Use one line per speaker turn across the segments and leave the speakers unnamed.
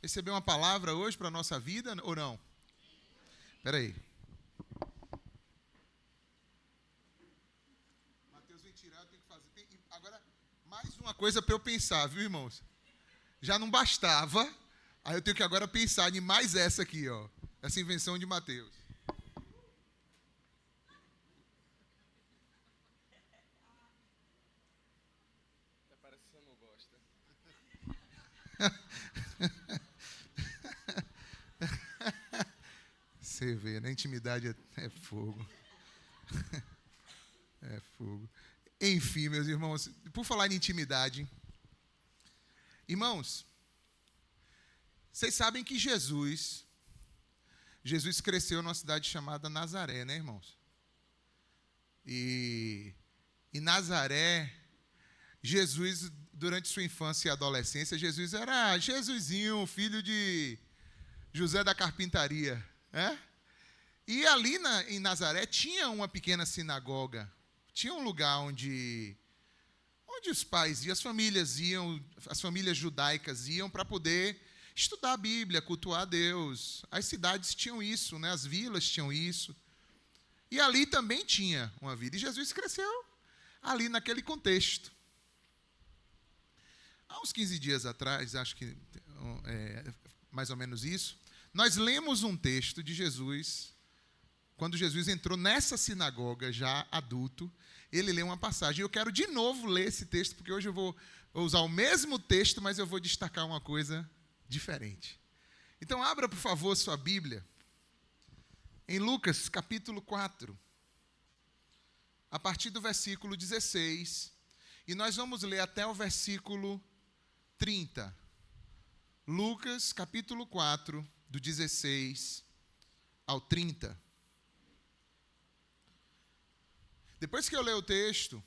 receber uma palavra hoje para a nossa vida ou não? Espera aí. Mateus vem tirar, eu tenho que fazer. Agora, mais uma coisa para eu pensar, viu, irmãos? Já não bastava, aí eu tenho que agora pensar em mais essa aqui, ó. Essa invenção de Mateus. Até parece que você não gosta. Você vê, né? Intimidade é fogo. É fogo. Enfim, meus irmãos, por falar em intimidade, irmãos, vocês sabem que Jesus cresceu numa cidade chamada Nazaré, né, irmãos? E Nazaré, Jesus, durante sua infância e adolescência, Jesus era Jesusinho, filho de José da Carpintaria, né? E ali em Nazaré tinha uma pequena sinagoga, tinha um lugar onde os pais e as famílias judaicas iam para poder estudar a Bíblia, cultuar a Deus. As cidades tinham isso, né? As vilas tinham isso. E ali também tinha uma vida. E Jesus cresceu ali naquele contexto. Há uns 15 dias atrás, acho que mais ou menos isso, nós lemos um texto de Jesus. Quando Jesus entrou nessa sinagoga, já adulto, ele leu uma passagem. Eu quero de novo ler esse texto, porque hoje eu vou usar o mesmo texto, mas eu vou destacar uma coisa diferente. Então, abra, por favor, sua Bíblia em Lucas, capítulo 4, a partir do versículo 16, e nós vamos ler até o versículo 30. Lucas, capítulo 4, do 16 ao 30. Depois que eu ler o texto,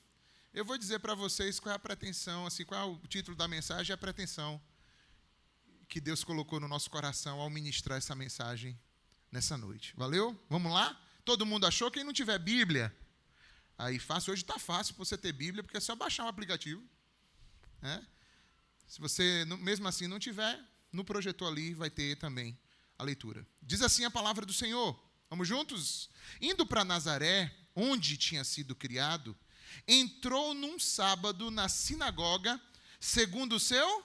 eu vou dizer para vocês qual é a pretensão, assim, qual é o título da mensagem e a pretensão que Deus colocou no nosso coração ao ministrar essa mensagem nessa noite. Valeu? Vamos lá? Todo mundo achou? Quem não tiver Bíblia, aí fácil. Hoje está fácil para você ter Bíblia, porque é só baixar o aplicativo, né? Se você, mesmo assim, não tiver, no projetor ali vai ter também a leitura. Diz assim a palavra do Senhor. Vamos juntos? Indo para Nazaré, onde tinha sido criado, entrou num sábado na sinagoga, segundo o seu...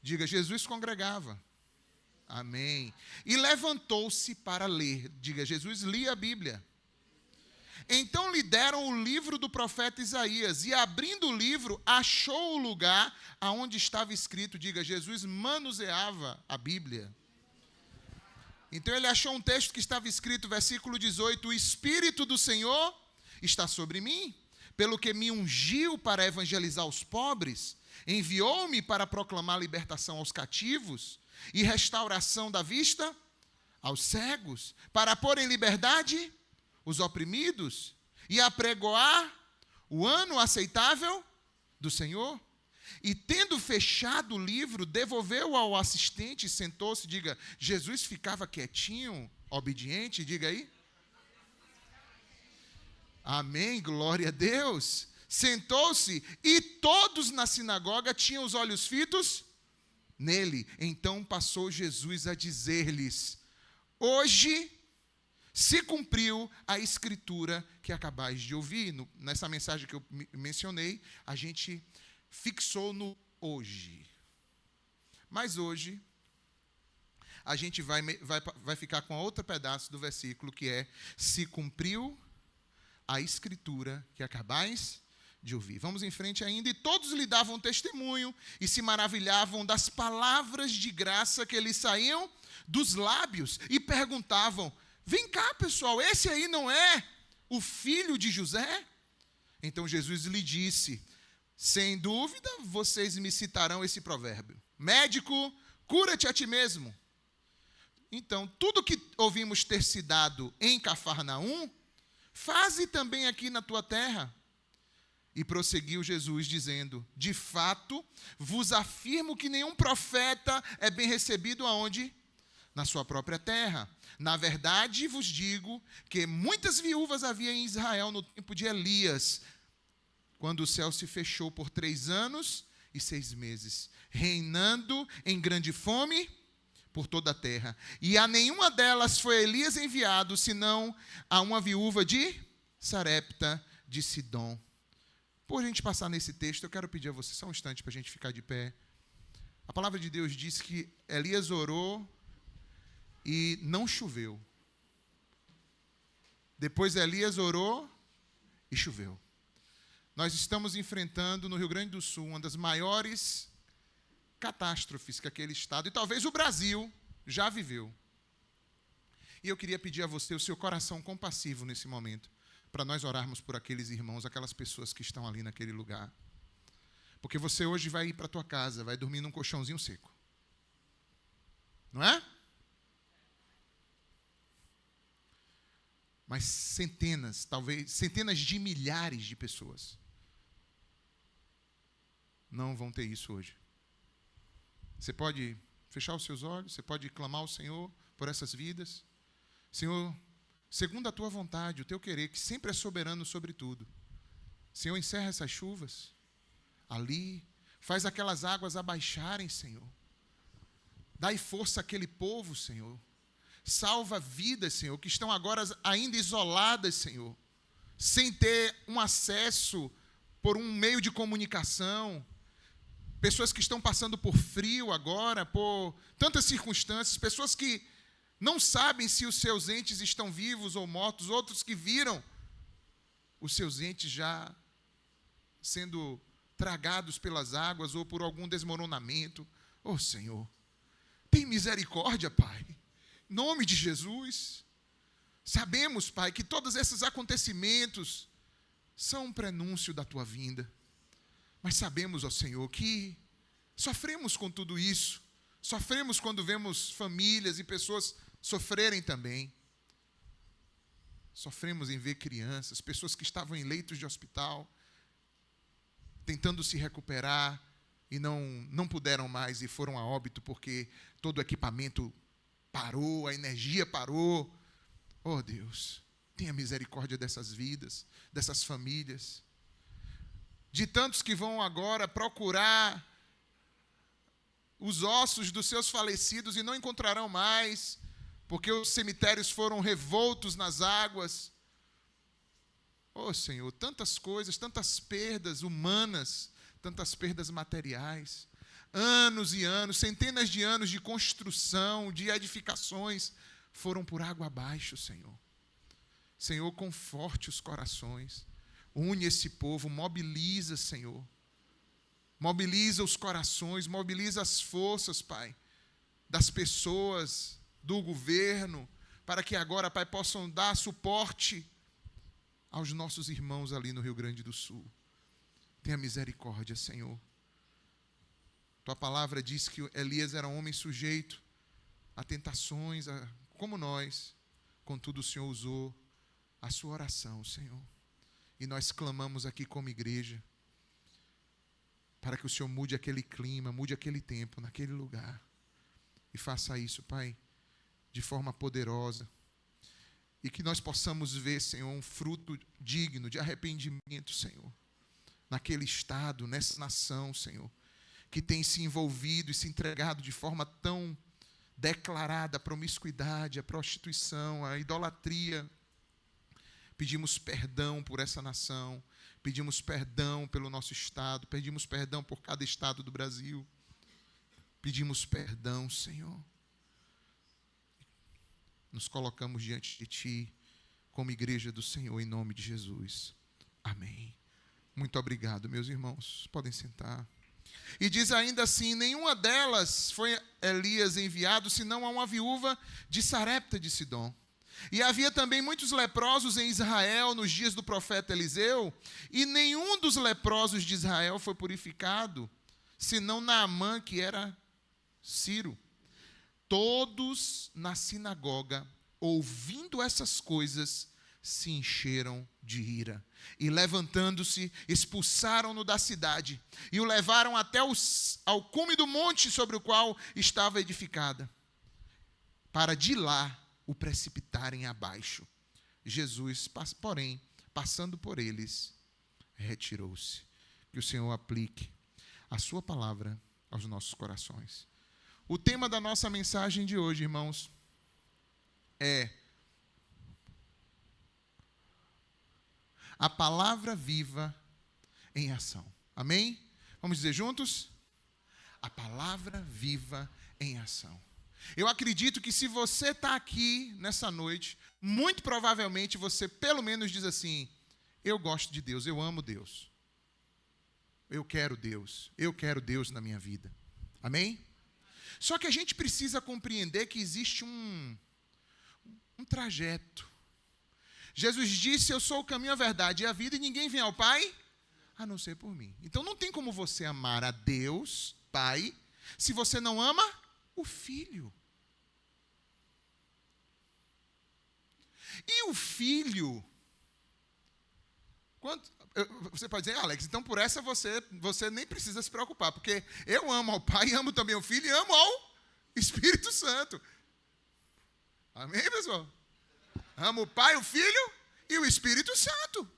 Diga, Jesus congregava. Amém. E levantou-se para ler. Diga, Jesus lia a Bíblia. Então lhe deram o livro do profeta Isaías, e abrindo o livro, achou o lugar aonde estava escrito. Diga, Jesus manuseava a Bíblia. Então ele achou um texto que estava escrito, versículo 18, o Espírito do Senhor está sobre mim, pelo que me ungiu para evangelizar os pobres, enviou-me para proclamar libertação aos cativos e restauração da vista aos cegos, para pôr em liberdade os oprimidos e apregoar o ano aceitável do Senhor. E tendo fechado o livro, devolveu-o ao assistente e sentou-se. Diga, Jesus ficava quietinho, obediente, diga aí. Amém, glória a Deus. Sentou-se e todos na sinagoga tinham os olhos fitos nele. Então passou Jesus a dizer-lhes, hoje se cumpriu a escritura que acabais de ouvir. Nessa mensagem que eu mencionei, a gente fixou no hoje. Mas hoje, a gente vai ficar com outro pedaço do versículo, que é, se cumpriu a escritura que acabais de ouvir. Vamos em frente ainda. E todos lhe davam testemunho e se maravilhavam das palavras de graça que lhes saíam dos lábios e perguntavam, vem cá, pessoal, esse aí não é o filho de José? Então Jesus lhe disse, sem dúvida vocês me citarão esse provérbio, médico, cura-te a ti mesmo. Então, tudo que ouvimos ter se dado em Cafarnaum, faze também aqui na tua terra. E prosseguiu Jesus dizendo, de fato, vos afirmo que nenhum profeta é bem recebido aonde? Na sua própria terra. Na verdade, vos digo que muitas viúvas havia em Israel no tempo de Elias, quando o céu se fechou por 3 anos e 6 meses, reinando em grande fome por toda a terra. E a nenhuma delas foi Elias enviado, senão a uma viúva de Sarepta de Sidom. Por a gente passar nesse texto, eu quero pedir a você só um instante para a gente ficar de pé. A palavra de Deus diz que Elias orou e não choveu. Depois Elias orou e choveu. Nós estamos enfrentando no Rio Grande do Sul uma das maiores catástrofes que aquele estado, e talvez o Brasil, já viveu. E eu queria pedir a você o seu coração compassivo nesse momento, para nós orarmos por aqueles irmãos, aquelas pessoas que estão ali naquele lugar. Porque você hoje vai ir para a tua casa, vai dormir num colchãozinho seco. Não é? Mas centenas, talvez centenas de milhares de pessoas não vão ter isso hoje. Você pode fechar os seus olhos, você pode clamar ao Senhor por essas vidas. Senhor, segundo a tua vontade, o teu querer, que sempre é soberano sobre tudo. Senhor, encerra essas chuvas ali, faz aquelas águas abaixarem, Senhor. Dai força àquele povo, Senhor. Salva vidas, Senhor, que estão agora ainda isoladas, Senhor, sem ter um acesso por um meio de comunicação. Pessoas que estão passando por frio agora, por tantas circunstâncias, pessoas que não sabem se os seus entes estão vivos ou mortos, outros que viram os seus entes já sendo tragados pelas águas ou por algum desmoronamento. Oh, Senhor, tem misericórdia, Pai. Em nome de Jesus. Sabemos, Pai, que todos esses acontecimentos são um prenúncio da tua vinda. Mas sabemos, ó Senhor, que sofremos com tudo isso. Sofremos quando vemos famílias e pessoas sofrerem também. Sofremos em ver crianças, pessoas que estavam em leitos de hospital, tentando se recuperar e não puderam mais e foram a óbito porque todo o equipamento parou, a energia parou. Oh, Deus, tenha misericórdia dessas vidas, dessas famílias. De tantos que vão agora procurar os ossos dos seus falecidos e não encontrarão mais, porque os cemitérios foram revoltos nas águas. Oh, Senhor, tantas coisas, tantas perdas humanas, tantas perdas materiais. Anos e anos, centenas de anos de construção, de edificações, foram por água abaixo, Senhor. Senhor, conforte os corações. Une esse povo, mobiliza, Senhor. Mobiliza os corações, mobiliza as forças, Pai, das pessoas, do governo, para que agora, Pai, possam dar suporte aos nossos irmãos ali no Rio Grande do Sul. Tenha misericórdia, Senhor. Tua palavra diz que Elias era um homem sujeito a tentações, como nós. Contudo, o Senhor usou a sua oração, Senhor. E nós clamamos aqui como igreja, para que o Senhor mude aquele clima, mude aquele tempo, naquele lugar. E faça isso, Pai, de forma poderosa. E que nós possamos ver, Senhor, um fruto digno de arrependimento, Senhor. Naquele estado, nessa nação, Senhor, que tem se envolvido e se entregado de forma tão declarada à promiscuidade, à prostituição, à idolatria. Pedimos perdão por essa nação, pedimos perdão pelo nosso estado, pedimos perdão por cada estado do Brasil. Pedimos perdão, Senhor. Nos colocamos diante de Ti, como igreja do Senhor, em nome de Jesus. Amém. Muito obrigado, meus irmãos. Podem sentar. E diz ainda assim: nenhuma delas foi Elias enviado, senão a uma viúva de Sarepta de Sidom. E havia também muitos leprosos em Israel nos dias do profeta Eliseu, e nenhum dos leprosos de Israel foi purificado, senão Naamã, que era Ciro. Todos na sinagoga, ouvindo essas coisas, se encheram de ira. E levantando-se, expulsaram-no da cidade, e o levaram até ao cume do monte sobre o qual estava edificada, para de lá o precipitarem abaixo. Jesus, porém, passando por eles, retirou-se. Que o Senhor aplique a sua palavra aos nossos corações. O tema da nossa mensagem de hoje, irmãos, é a palavra viva em ação. Amém? Vamos dizer juntos? A palavra viva em ação. Eu acredito que se você está aqui nessa noite, muito provavelmente você pelo menos diz assim: eu gosto de Deus, eu amo Deus. Eu quero Deus na minha vida. Amém? Só que a gente precisa compreender que existe um trajeto. Jesus disse: eu sou o caminho, a verdade e a vida, e ninguém vem ao Pai a não ser por mim. Então não tem como você amar a Deus, Pai, se você não ama o Filho. E o Filho, você pode dizer: Alex, então por essa você nem precisa se preocupar, porque eu amo ao Pai, amo também ao Filho e amo ao Espírito Santo. Amém, pessoal? Amo o Pai, o Filho e o Espírito Santo.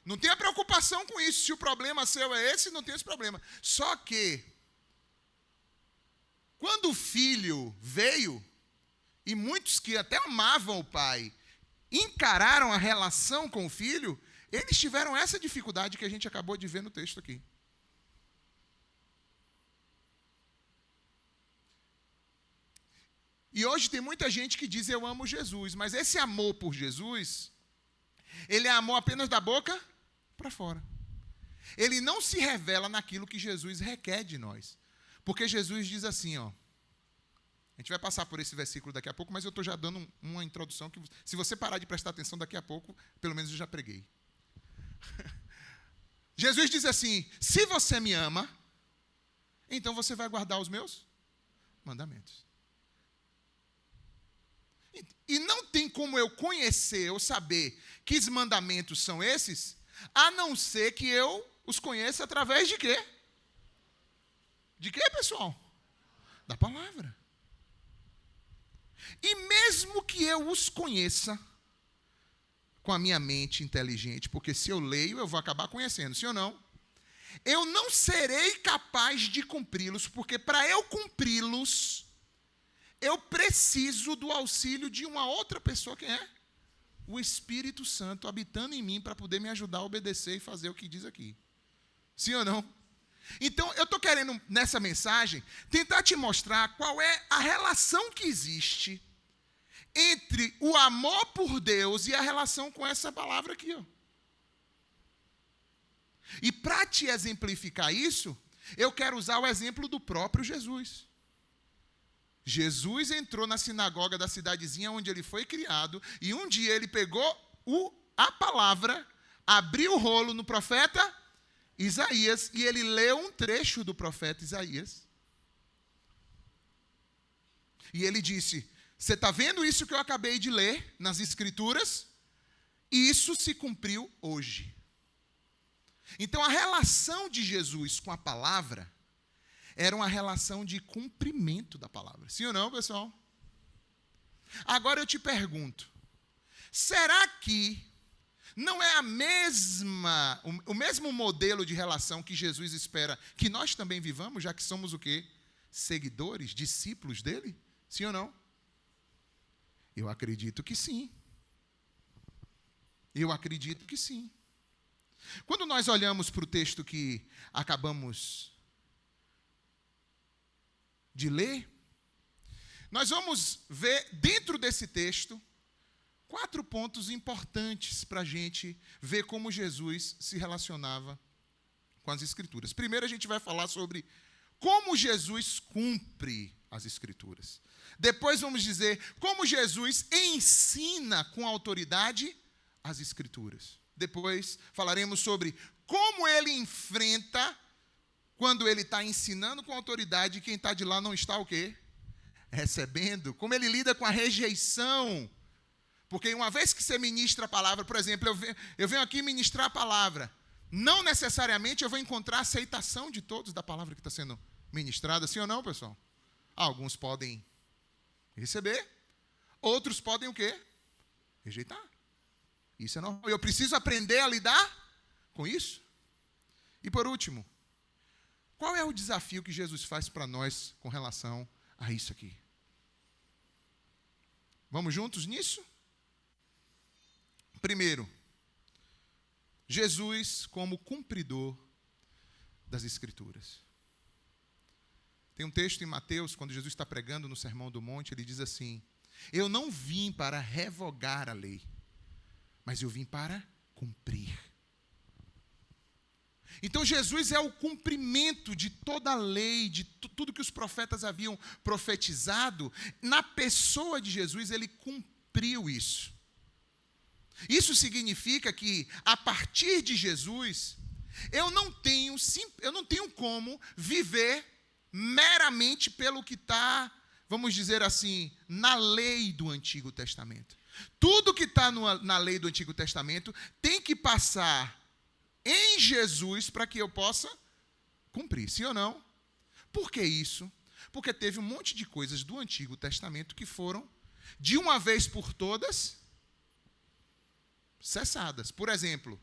Não tenha preocupação com isso. Se o problema seu é esse, não tem esse problema. Só que, quando o Filho veio, e muitos que até amavam o Pai, encararam a relação com o Filho, eles tiveram essa dificuldade que a gente acabou de ver no texto aqui. E hoje tem muita gente que diz: eu amo Jesus, mas esse amor por Jesus, ele é amor apenas da boca para fora. Ele não se revela naquilo que Jesus requer de nós. Porque Jesus diz assim, ó. A gente vai passar por esse versículo daqui a pouco, mas eu estou já dando uma introdução que, se você parar de prestar atenção daqui a pouco, pelo menos eu já preguei. Jesus diz assim: se você me ama, então você vai guardar os meus mandamentos. E não tem como eu conhecer ou saber que os mandamentos são esses, a não ser que eu os conheça através de quê? De quê, pessoal? Da palavra. E mesmo que eu os conheça com a minha mente inteligente, porque se eu leio, eu vou acabar conhecendo, sim ou não? Eu não serei capaz de cumpri-los, porque para eu cumpri-los, eu preciso do auxílio de uma outra pessoa. Quem é? O Espírito Santo habitando em mim para poder me ajudar a obedecer e fazer o que diz aqui. Sim ou não? Então, eu estou querendo, nessa mensagem, tentar te mostrar qual é a relação que existe entre o amor por Deus e a relação com essa palavra aqui, ó. E para te exemplificar isso, eu quero usar o exemplo do próprio Jesus. Jesus entrou na sinagoga da cidadezinha onde ele foi criado, e um dia ele pegou a palavra, abriu o rolo no profeta Isaías, e ele leu um trecho do profeta Isaías. E ele disse: você está vendo isso que eu acabei de ler nas Escrituras? Isso se cumpriu hoje. Então a relação de Jesus com a palavra era uma relação de cumprimento da palavra. Sim ou não, pessoal? Agora eu te pergunto, será que não é o mesmo modelo de relação que Jesus espera que nós também vivamos, já que somos o quê? Seguidores, discípulos dele? Sim ou não? Eu acredito que sim. Eu acredito que sim. Quando nós olhamos para o texto que acabamos de ler, nós vamos ver dentro desse texto 4 pontos importantes para a gente ver como Jesus se relacionava com as Escrituras. Primeiro a gente vai falar sobre como Jesus cumpre as Escrituras. Depois vamos dizer como Jesus ensina com autoridade as Escrituras. Depois falaremos sobre como ele enfrenta quando ele está ensinando com autoridade e quem está de lá não está o quê? Recebendo. Como ele lida com a rejeição. Porque uma vez que você ministra a palavra, por exemplo, eu venho aqui ministrar a palavra. Não necessariamente eu vou encontrar a aceitação de todos da palavra que está sendo ministrada. Sim ou não, pessoal? Alguns podem receber. Outros podem o quê? Rejeitar. Isso é normal. Eu preciso aprender a lidar com isso. E por último, qual é o desafio que Jesus faz para nós com relação a isso aqui. Vamos juntos nisso? Primeiro, Jesus como cumpridor das Escrituras. Tem um texto em Mateus, quando Jesus está pregando no Sermão do Monte, ele diz assim: eu não vim para revogar a lei, mas eu vim para cumprir. Então Jesus é o cumprimento de toda a lei, de tudo que os profetas haviam profetizado. Na pessoa de Jesus, ele cumpriu isso. Isso significa que, a partir de Jesus, eu não tenho como viver meramente pelo que está, vamos dizer assim, na lei do Antigo Testamento. Tudo que está na lei do Antigo Testamento tem que passar em Jesus para que eu possa cumprir, sim ou não? Por que isso? Porque teve um monte de coisas do Antigo Testamento que foram, de uma vez por todas, cessadas. Por exemplo,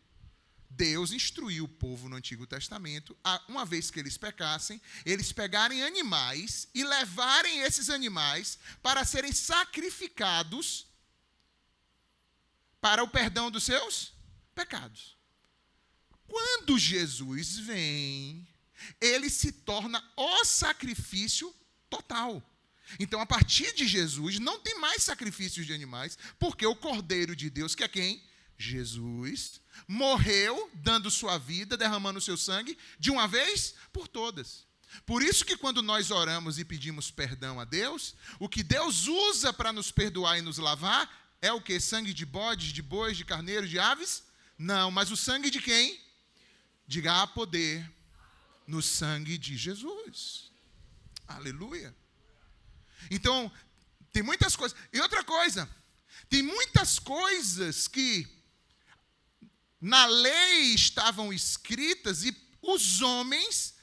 Deus instruiu o povo no Antigo Testamento, uma vez que eles pecassem, eles pegarem animais e levarem esses animais para serem sacrificados para o perdão dos seus pecados. Quando Jesus vem, ele se torna o sacrifício total. Então, a partir de Jesus, não tem mais sacrifícios de animais, porque o Cordeiro de Deus, que é quem? Jesus, morreu, dando sua vida, derramando o seu sangue, de uma vez por todas. Por isso que quando nós oramos e pedimos perdão a Deus, o que Deus usa para nos perdoar e nos lavar é o quê? Sangue de bodes, de bois, de carneiros, de aves? Não, mas o sangue de quem? Diga: há poder no sangue de Jesus. Aleluia. Então, tem muitas coisas. E outra coisa, tem muitas coisas que na lei estavam escritas e os homens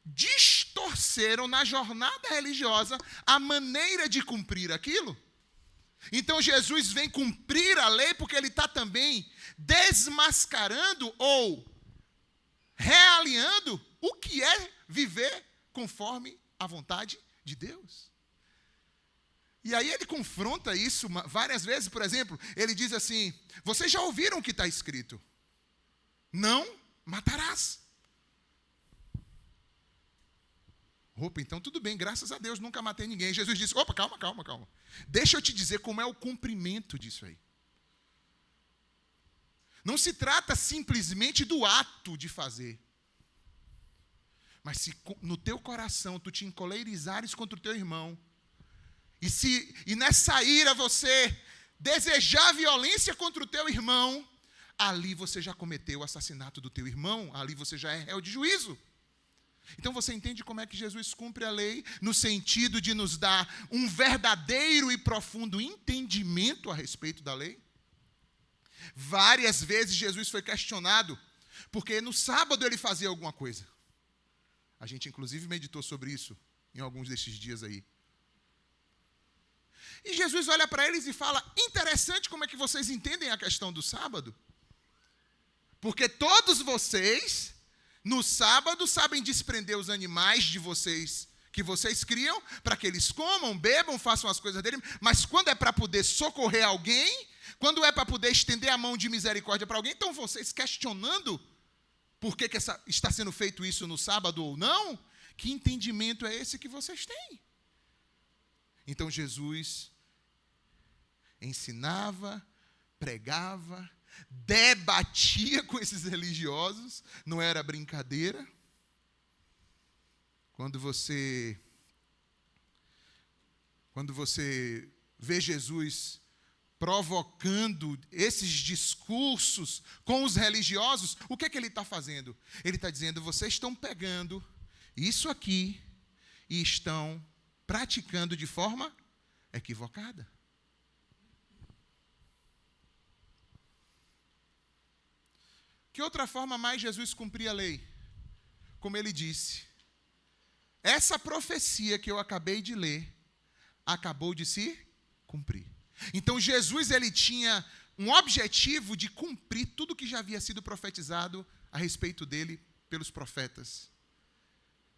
distorceram na jornada religiosa a maneira de cumprir aquilo. Então Jesus vem cumprir a lei porque ele está também desmascarando ou realinhando o que é viver conforme a vontade de Deus. E aí ele confronta isso várias vezes. Por exemplo, ele diz assim: vocês já ouviram o que está escrito? Não matarás. Opa, então tudo bem, graças a Deus, nunca matei ninguém. Jesus disse: opa, calma. Deixa eu te dizer como é o cumprimento disso aí. Não se trata simplesmente do ato de fazer. Mas se no teu coração tu te encoleirizares contra o teu irmão, e nessa ira você desejar violência contra o teu irmão, ali você já cometeu o assassinato do teu irmão, ali você já é réu de juízo. Então você entende como é que Jesus cumpre a lei, no sentido de nos dar um verdadeiro e profundo entendimento a respeito da lei? Várias vezes Jesus foi questionado, porque no sábado ele fazia alguma coisa. A gente inclusive meditou sobre isso em alguns desses dias aí. E Jesus olha para eles e fala: interessante como é que vocês entendem a questão do sábado. Porque todos vocês, no sábado, sabem desprender os animais de vocês, que vocês criam, para que eles comam, bebam, façam as coisas dele. Mas quando é para poder socorrer alguém, quando é para poder estender a mão de misericórdia para alguém, então vocês questionando por que está sendo feito isso no sábado ou não, que entendimento é esse que vocês têm? Então Jesus ensinava, pregava, debatia com esses religiosos, não era brincadeira. Quando você vê Jesus provocando esses discursos com os religiosos, o que é que ele está fazendo? Ele está dizendo: vocês estão pegando isso aqui e estão praticando de forma equivocada. Que outra forma mais Jesus cumpria a lei? Como ele disse: essa profecia que eu acabei de ler acabou de se cumprir. Então Jesus, ele tinha um objetivo de cumprir tudo que já havia sido profetizado a respeito dele pelos profetas.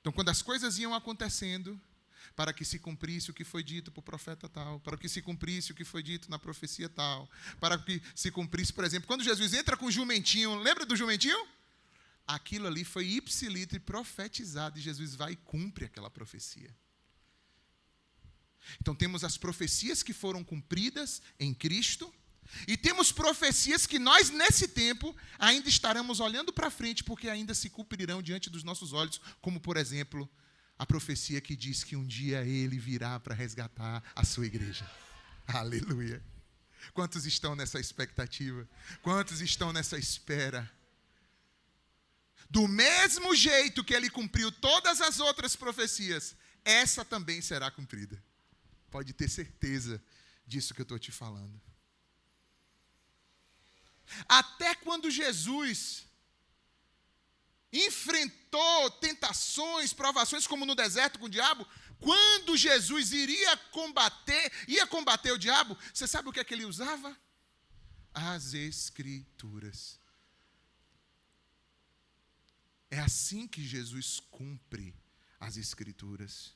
Então, quando as coisas iam acontecendo, para que se cumprisse o que foi dito por profeta tal, para que se cumprisse o que foi dito na profecia tal, para que se cumprisse, por exemplo, quando Jesus entra com o jumentinho, lembra do jumentinho? Aquilo ali foi ipsiliter profetizado, e Jesus vai e cumpre aquela profecia. Então temos as profecias que foram cumpridas em Cristo, e temos profecias que nós, nesse tempo, ainda estaremos olhando para frente, porque ainda se cumprirão diante dos nossos olhos, como, por exemplo, a profecia que diz que um dia Ele virá para resgatar a sua igreja. Aleluia! Quantos estão nessa expectativa? Quantos estão nessa espera? Do mesmo jeito que Ele cumpriu todas as outras profecias, essa também será cumprida. Pode ter certeza disso que eu estou te falando. Até quando Jesus enfrentou tentações, provações, como no deserto com o diabo, quando Jesus ia combater o diabo, você sabe o que é que ele usava? As Escrituras. É assim que Jesus cumpre as Escrituras.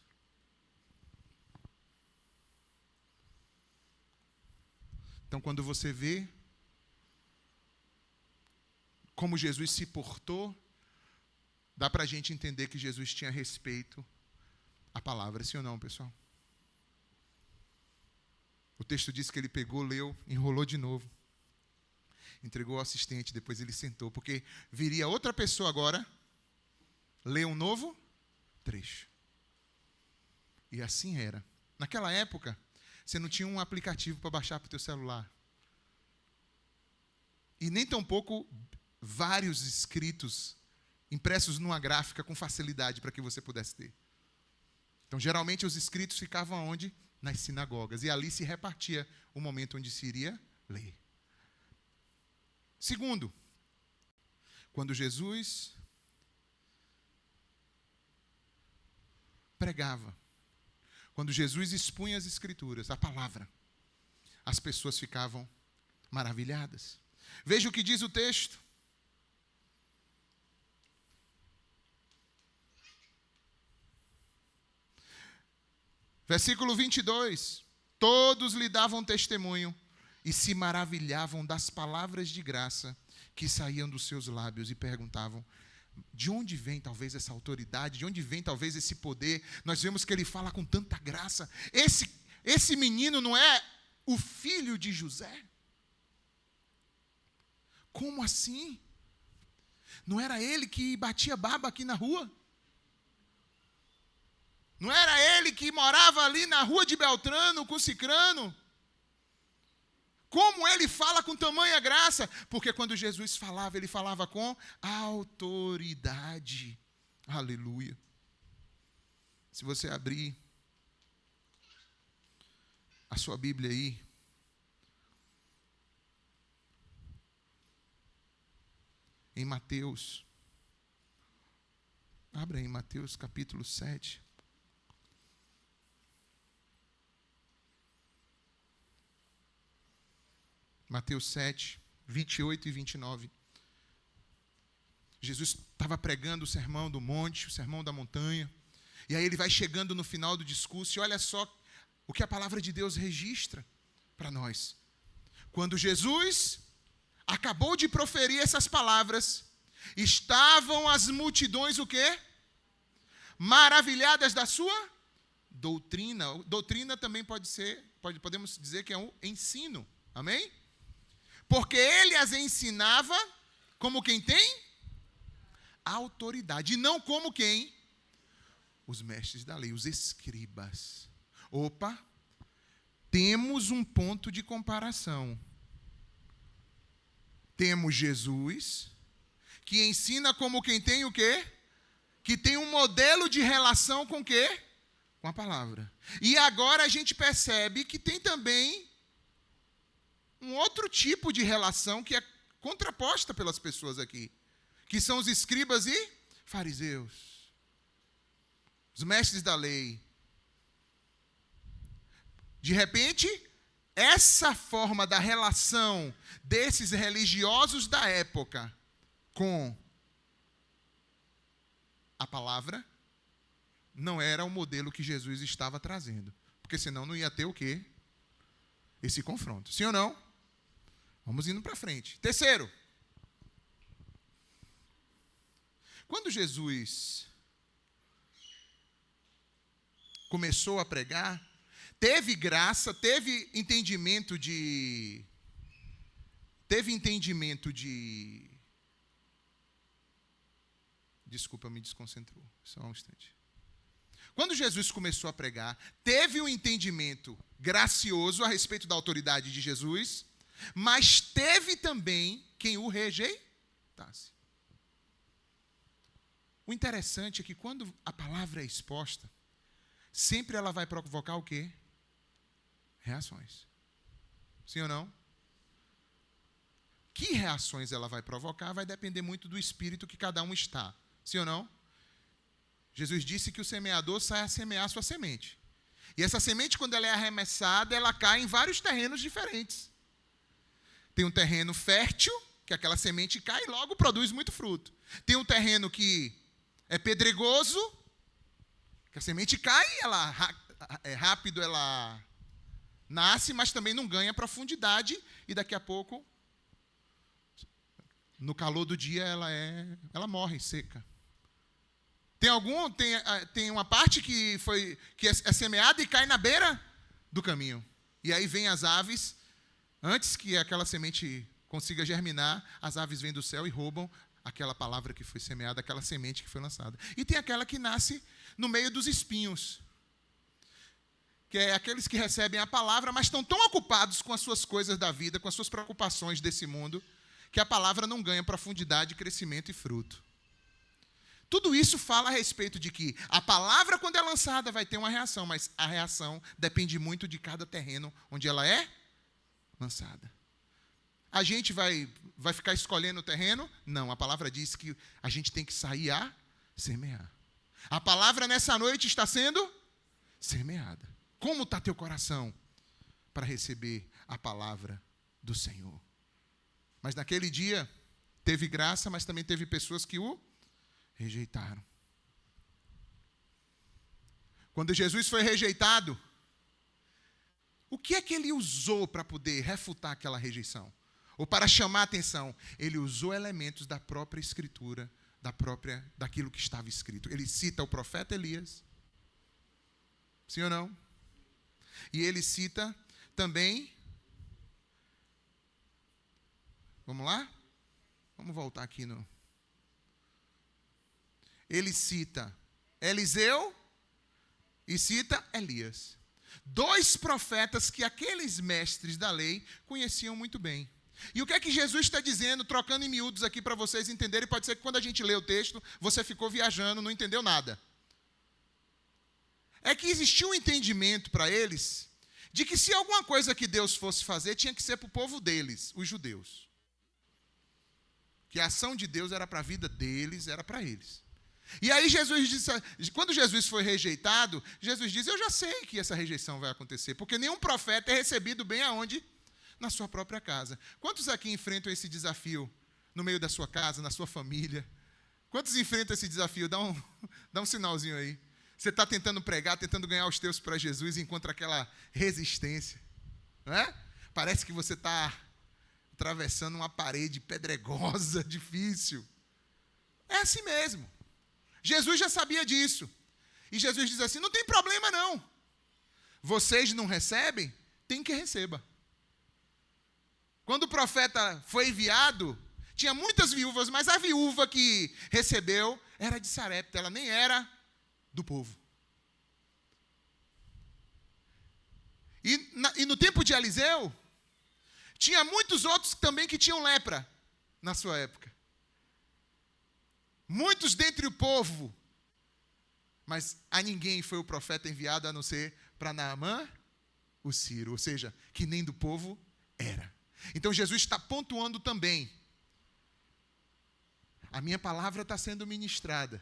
Então, quando você vê como Jesus se portou, dá para a gente entender que Jesus tinha respeito à palavra, sim ou não, pessoal? O texto diz que ele pegou, leu, enrolou de novo, entregou ao assistente, depois ele sentou, porque viria outra pessoa agora, ler um novo trecho. E assim era. Naquela época, você não tinha um aplicativo para baixar para o teu celular. E nem tampouco vários escritos impressos numa gráfica com facilidade para que você pudesse ter. Então, geralmente, os escritos ficavam onde? Nas sinagogas. E ali se repartia o momento onde se iria ler. Segundo, quando Jesus pregava, quando Jesus expunha as Escrituras, a palavra, as pessoas ficavam maravilhadas. Veja o que diz o texto. Versículo 22. Todos lhe davam testemunho e se maravilhavam das palavras de graça que saíam dos seus lábios e perguntavam: de onde vem talvez essa autoridade? De onde vem talvez esse poder? Nós vemos que ele fala com tanta graça. Esse menino não é o filho de José? Como assim? Não era ele que batia baba aqui na rua? Não era ele que morava ali na rua de Beltrano com Cicrano? Como ele fala com tamanha graça? Porque quando Jesus falava, ele falava com autoridade. Aleluia. Se você abrir a sua Bíblia aí, em Mateus, abra em Mateus capítulo 7. Mateus 7, 28 e 29. Jesus estava pregando o sermão do monte, o sermão da montanha. E aí ele vai chegando no final do discurso e olha só o que a palavra de Deus registra para nós. Quando Jesus acabou de proferir essas palavras, estavam as multidões o quê? Maravilhadas da sua doutrina. Doutrina também podemos dizer que é um ensino. Amém? Porque ele as ensinava como quem tem autoridade, e não como quem? Os mestres da lei, os escribas. Opa, temos um ponto de comparação. Temos Jesus, que ensina como quem tem o quê? Que tem um modelo de relação com o quê? Com a palavra. E agora a gente percebe que tem também um outro tipo de relação que é contraposta pelas pessoas aqui, que são os escribas e fariseus, os mestres da lei. De repente, essa forma da relação desses religiosos da época com a palavra não era o modelo que Jesus estava trazendo. Porque senão não ia ter o quê? Esse confronto. Sim ou não? Vamos indo para frente. Terceiro. Quando Jesus começou a pregar, teve graça, teve entendimento de... Desculpa, me desconcentrou. Só um instante. Quando Jesus começou a pregar, teve um entendimento gracioso a respeito da autoridade de Jesus, mas teve também quem o rejeitasse. O interessante é que quando a palavra é exposta, sempre ela vai provocar o quê? Reações. Sim ou não? Que reações ela vai provocar vai depender muito do espírito que cada um está. Sim ou não? Jesus disse que o semeador sai a semear a sua semente. E essa semente, quando ela é arremessada, ela cai em vários terrenos diferentes. Tem um terreno fértil, que aquela semente cai e logo produz muito fruto. Tem um terreno que é pedregoso, que a semente cai, ela rápido ela nasce, mas também não ganha profundidade e daqui a pouco, no calor do dia, ela morre seca. Tem uma parte que é semeada e cai na beira do caminho. E aí vem as aves, antes que aquela semente consiga germinar, as aves vêm do céu e roubam aquela palavra que foi semeada, aquela semente que foi lançada. E tem aquela que nasce no meio dos espinhos, que é aqueles que recebem a palavra, mas estão tão ocupados com as suas coisas da vida, com as suas preocupações desse mundo, que a palavra não ganha profundidade, crescimento e fruto. Tudo isso fala a respeito de que a palavra, quando é lançada, vai ter uma reação, mas a reação depende muito de cada terreno onde ela é lançada. A gente vai ficar escolhendo o terreno? Não, a palavra diz que a gente tem que sair a semear. A palavra nessa noite está sendo semeada. Como está teu coração para receber a palavra do Senhor? Mas naquele dia, teve graça, mas também teve pessoas que o rejeitaram. Quando Jesus foi rejeitado, o que é que ele usou para poder refutar aquela rejeição? Ou para chamar a atenção? Ele usou elementos da própria Escritura, daquilo que estava escrito. Ele cita o profeta Elias. Sim ou não? E ele cita também... Vamos lá? Vamos voltar aqui no... Ele cita Eliseu e cita Elias. 2 profetas que aqueles mestres da lei conheciam muito bem. E o que é que Jesus está dizendo, trocando em miúdos aqui para vocês entenderem? Pode ser que quando a gente lê o texto, você ficou viajando, não entendeu nada. É que existia um entendimento para eles de que se alguma coisa que Deus fosse fazer, tinha que ser para o povo deles, os judeus. Que a ação de Deus era para a vida deles, era para eles. E aí Jesus disse, quando Jesus foi rejeitado, Jesus diz, eu já sei que essa rejeição vai acontecer, porque nenhum profeta é recebido bem aonde? Na sua própria casa. Quantos aqui enfrentam esse desafio no meio da sua casa, na sua família? Quantos enfrentam esse desafio? Dá um sinalzinho aí. Você está tentando pregar, tentando ganhar os teus para Jesus e encontra aquela resistência. Não é? Parece que você está atravessando uma parede pedregosa, difícil. É assim mesmo. Jesus já sabia disso. E Jesus diz assim, não tem problema não. Vocês não recebem? Tem que receba. Quando o profeta foi enviado, tinha muitas viúvas, mas a viúva que recebeu era de Sarepta, ela nem era do povo. E no tempo de Eliseu, tinha muitos outros também que tinham lepra na sua época. Muitos dentre o povo, mas a ninguém foi o profeta enviado a não ser para Naamã, o Sírio, ou seja, que nem do povo era. Então Jesus está pontuando também. A minha palavra está sendo ministrada.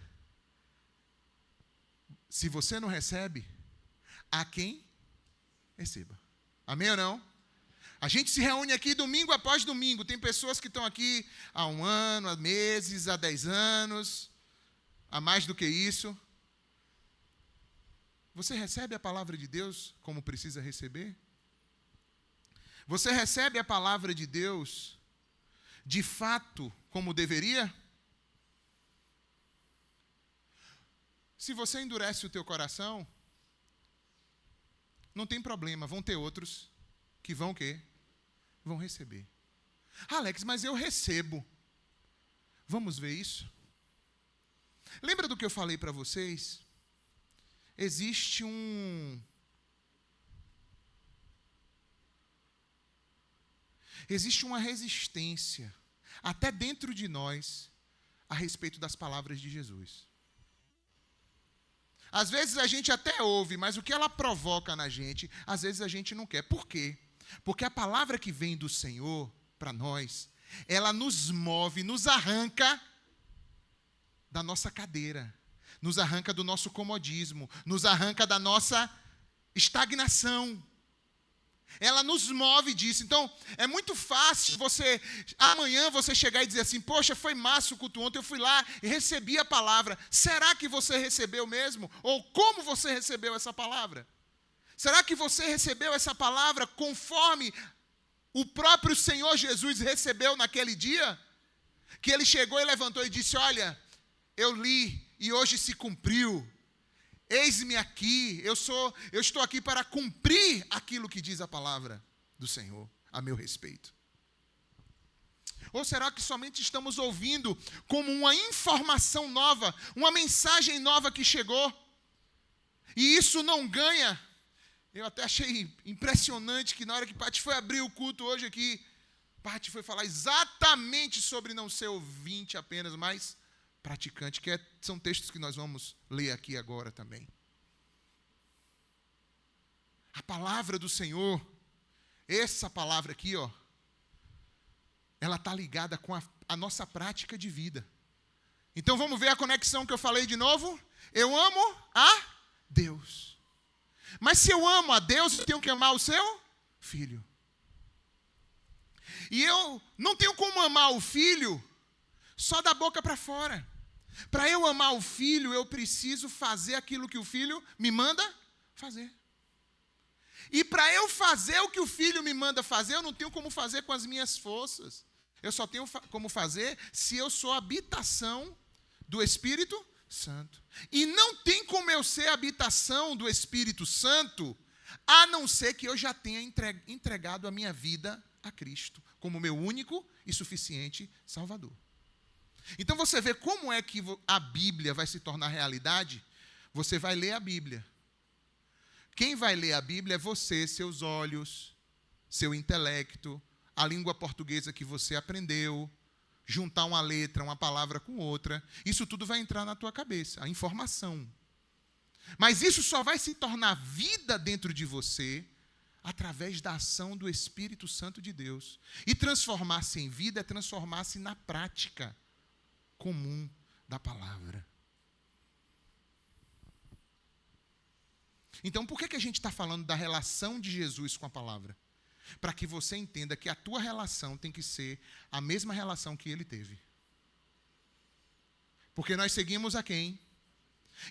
Se você não recebe, há quem receba. Amém ou não? A gente se reúne aqui domingo após domingo. Tem pessoas que estão aqui há 1 ano, há meses, há 10 anos, há mais do que isso. Você recebe a palavra de Deus como precisa receber? Você recebe a palavra de Deus de fato como deveria? Se você endurece o teu coração, não tem problema, vão ter outros que vão o quê? Vão receber. Alex, mas eu recebo. Vamos ver isso? Lembra do que eu falei para vocês? Existe uma resistência, até dentro de nós, a respeito das palavras de Jesus. Às vezes a gente até ouve, mas o que ela provoca na gente, às vezes a gente não quer. Por quê? Porque a palavra que vem do Senhor para nós, ela nos move, nos arranca da nossa cadeira, nos arranca do nosso comodismo, nos arranca da nossa estagnação. Ela nos move disso. Então, é muito fácil amanhã você chegar e dizer assim, poxa, foi massa o culto ontem, eu fui lá e recebi a palavra. Será que você recebeu mesmo? Ou como você recebeu essa palavra? Será que você recebeu essa palavra conforme o próprio Senhor Jesus recebeu naquele dia? Que ele chegou e levantou e disse, olha, eu li e hoje se cumpriu. Eis-me aqui, eu estou aqui para cumprir aquilo que diz a palavra do Senhor a meu respeito. Ou será que somente estamos ouvindo como uma informação nova, uma mensagem nova que chegou? E isso não ganha. Eu até achei impressionante que na hora que Paty foi abrir o culto hoje aqui, Paty foi falar exatamente sobre não ser ouvinte apenas, mas praticante, são textos que nós vamos ler aqui agora também. A palavra do Senhor, essa palavra aqui, ó, ela está ligada com a nossa prática de vida. Então vamos ver a conexão que eu falei de novo? Eu amo a Deus. Mas se eu amo a Deus, eu tenho que amar o seu filho. E eu não tenho como amar o filho só da boca para fora. Para eu amar o filho, eu preciso fazer aquilo que o filho me manda fazer. E para eu fazer o que o filho me manda fazer, eu não tenho como fazer com as minhas forças. Eu só tenho como fazer se eu sou habitação do Espírito Santo. E não tem como eu ser habitação do Espírito Santo, a não ser que eu já tenha entregado a minha vida a Cristo, como meu único e suficiente Salvador. Então você vê como é que a Bíblia vai se tornar realidade? Você vai ler a Bíblia. Quem vai ler a Bíblia é você, seus olhos, seu intelecto, a língua portuguesa que você aprendeu, juntar uma letra, uma palavra com outra. Isso tudo vai entrar na tua cabeça, a informação. Mas isso só vai se tornar vida dentro de você através da ação do Espírito Santo de Deus. E transformar-se em vida é transformar-se na prática comum da palavra. Então, por que a gente está falando da relação de Jesus com a palavra? Para que você entenda que a tua relação tem que ser a mesma relação que ele teve. Porque nós seguimos a quem?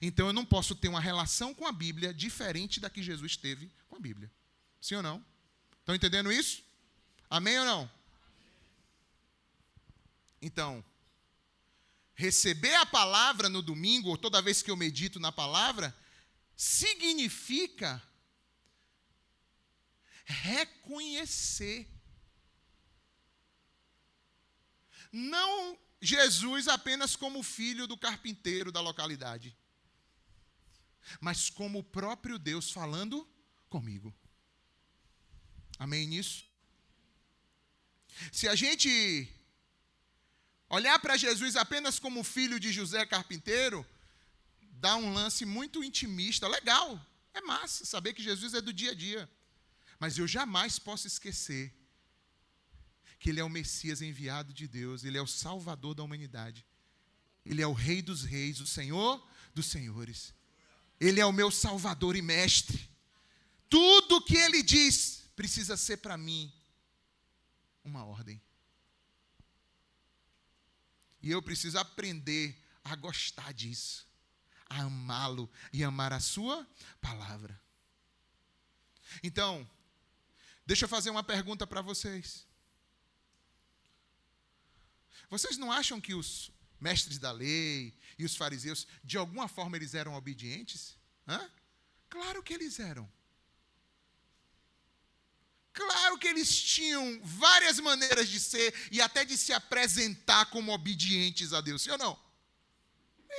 Então, eu não posso ter uma relação com a Bíblia diferente da que Jesus teve com a Bíblia. Sim ou não? Estão entendendo isso? Amém ou não? Então, receber a palavra no domingo, ou toda vez que eu medito na palavra, significa reconhecer. Não Jesus apenas como filho do carpinteiro da localidade, mas como o próprio Deus falando comigo. Amém nisso? Se a gente olhar para Jesus apenas como filho de José carpinteiro, dá um lance muito intimista. Legal, é massa saber que Jesus é do dia a dia. Mas eu jamais posso esquecer que ele é o Messias enviado de Deus, ele é o Salvador da humanidade. Ele é o Rei dos Reis, o Senhor dos Senhores. Ele é o meu Salvador e Mestre. Tudo que ele diz precisa ser para mim uma ordem. E eu preciso aprender a gostar disso, a amá-lo e amar a sua palavra. Então, deixa eu fazer uma pergunta para vocês. Vocês não acham que os mestres da lei e os fariseus, de alguma forma, eles eram obedientes? Claro que eles eram. Claro que eles tinham várias maneiras de ser e até de se apresentar como obedientes a Deus, sim ou não?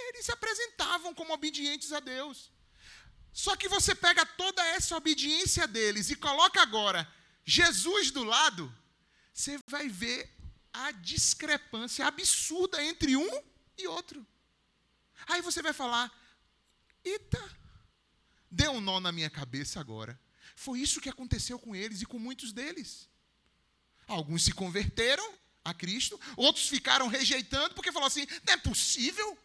Eles se apresentavam como obedientes a Deus. Só que você pega toda essa obediência deles e coloca agora Jesus do lado, você vai ver a discrepância absurda entre um e outro. Aí você vai falar, eita, deu um nó na minha cabeça agora. Foi isso que aconteceu com eles e com muitos deles. Alguns se converteram a Cristo, outros ficaram rejeitando porque falaram assim, não é possível.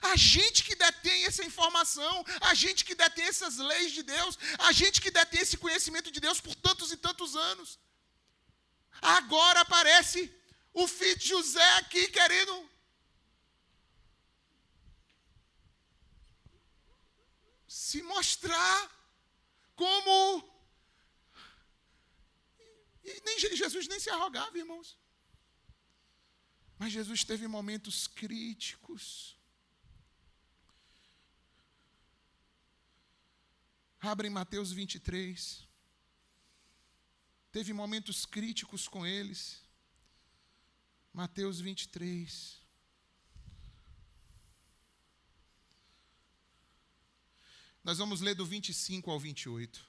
A gente que detém essa informação, a gente que detém essas leis de Deus, a gente que detém esse conhecimento de Deus por tantos e tantos anos. Agora aparece o filho de José aqui querendo se mostrar como... E Jesus nem se arrogava, irmãos. Mas Jesus teve momentos críticos. Abre em Mateus 23. Teve momentos críticos com eles. Mateus 23. Nós vamos ler do 25 ao 28.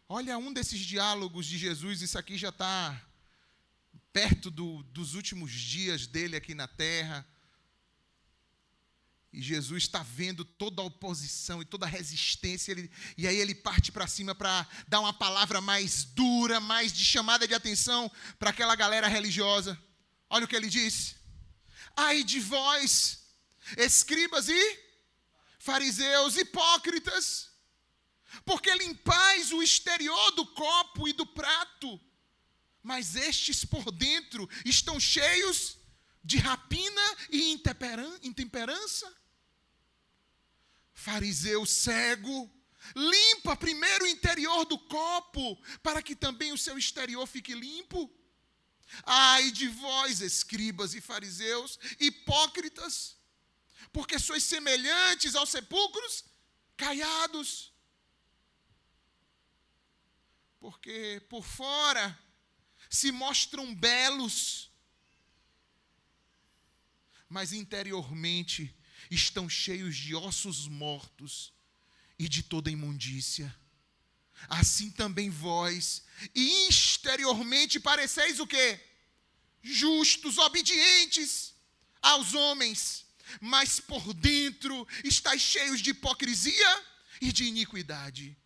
Olha um desses diálogos de Jesus, isso aqui já está perto dos últimos dias dele aqui na terra. E Jesus está vendo toda a oposição e toda a resistência, e aí ele parte para cima para dar uma palavra mais dura, mais de chamada de atenção para aquela galera religiosa. Olha o que ele disse. Ai de vós, escribas e fariseus, hipócritas, porque limpais o exterior do copo e do prato, mas estes por dentro estão cheios de rapina e intemperança. Fariseu cego, limpa primeiro o interior do copo, para que também o seu exterior fique limpo. Ai de vós, escribas e fariseus, hipócritas, porque sois semelhantes aos sepulcros caiados. Porque por fora se mostram belos, mas interiormente estão cheios de ossos mortos e de toda imundícia. Assim também vós, exteriormente pareceis o quê? Justos, obedientes aos homens, mas por dentro estáis cheios de hipocrisia e de iniquidade.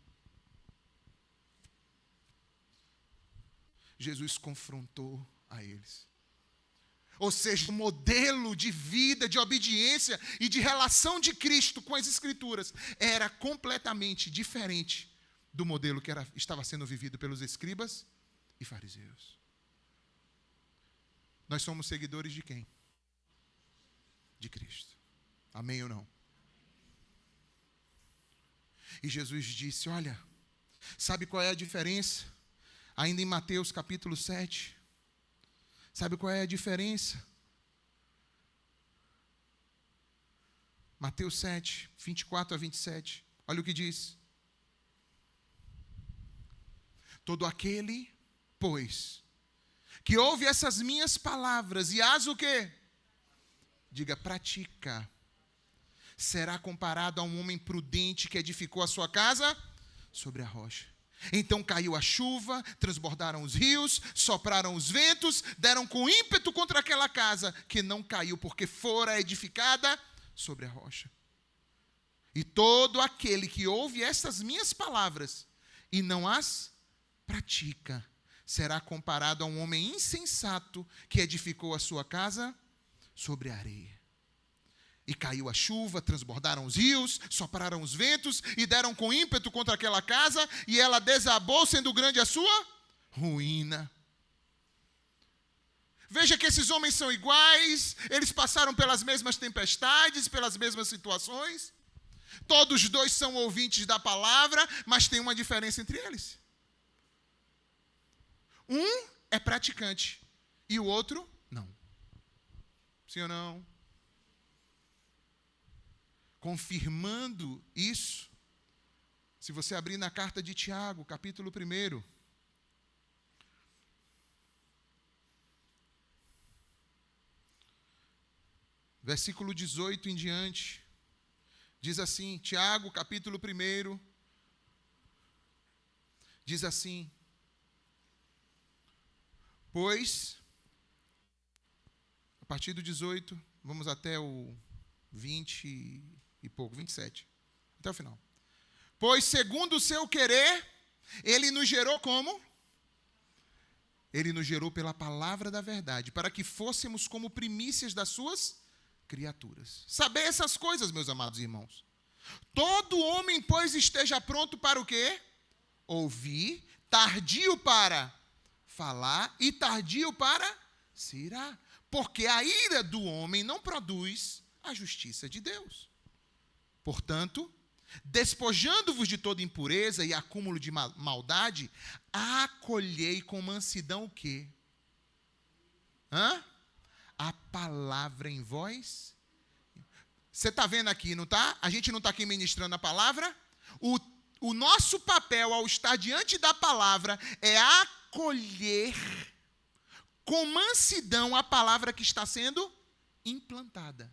Jesus confrontou a eles. Ou seja, o modelo de vida, de obediência e de relação de Cristo com as Escrituras era completamente diferente do modelo que estava sendo vivido pelos escribas e fariseus. Nós somos seguidores de quem? De Cristo. Amém ou não? E Jesus disse, olha, sabe qual é a diferença? Ainda em Mateus capítulo 7. Sabe qual é a diferença? Mateus 7, 24 a 27. Olha o que diz. Todo aquele, pois, que ouve essas minhas palavras e as o quê? Diga, pratica. Será comparado a um homem prudente que edificou a sua casa sobre a rocha. Então caiu a chuva, transbordaram os rios, sopraram os ventos, deram com ímpeto contra aquela casa, que não caiu, porque fora edificada sobre a rocha. E todo aquele que ouve estas minhas palavras e não as pratica, será comparado a um homem insensato que edificou a sua casa sobre a areia. E caiu a chuva, transbordaram os rios, sopraram os ventos e deram com ímpeto contra aquela casa, e ela desabou, sendo grande a sua ruína. Veja que esses homens são iguais, eles passaram pelas mesmas tempestades, pelas mesmas situações. Todos dois são ouvintes da palavra, mas tem uma diferença entre eles. Um é praticante e o outro não. Sim ou não? Confirmando isso, se você abrir na carta de Tiago, capítulo 1, versículo 18 em diante, diz assim, Tiago, capítulo 1, diz assim: pois, a partir do 18, vamos até o 20 e pouco, 27, até o final. Pois, segundo o seu querer, ele nos gerou como? Ele nos gerou pela palavra da verdade, para que fôssemos como primícias das suas criaturas. Saber essas coisas, meus amados irmãos. Todo homem, pois, esteja pronto para o quê? Ouvir, tardio para falar e tardio para se irar. Porque a ira do homem não produz a justiça de Deus. Portanto, despojando-vos de toda impureza e acúmulo de maldade, acolhei com mansidão o quê? A palavra em vós. Você está vendo aqui, não está? A gente não está aqui ministrando a palavra? O nosso papel ao estar diante da palavra é acolher com mansidão a palavra que está sendo implantada.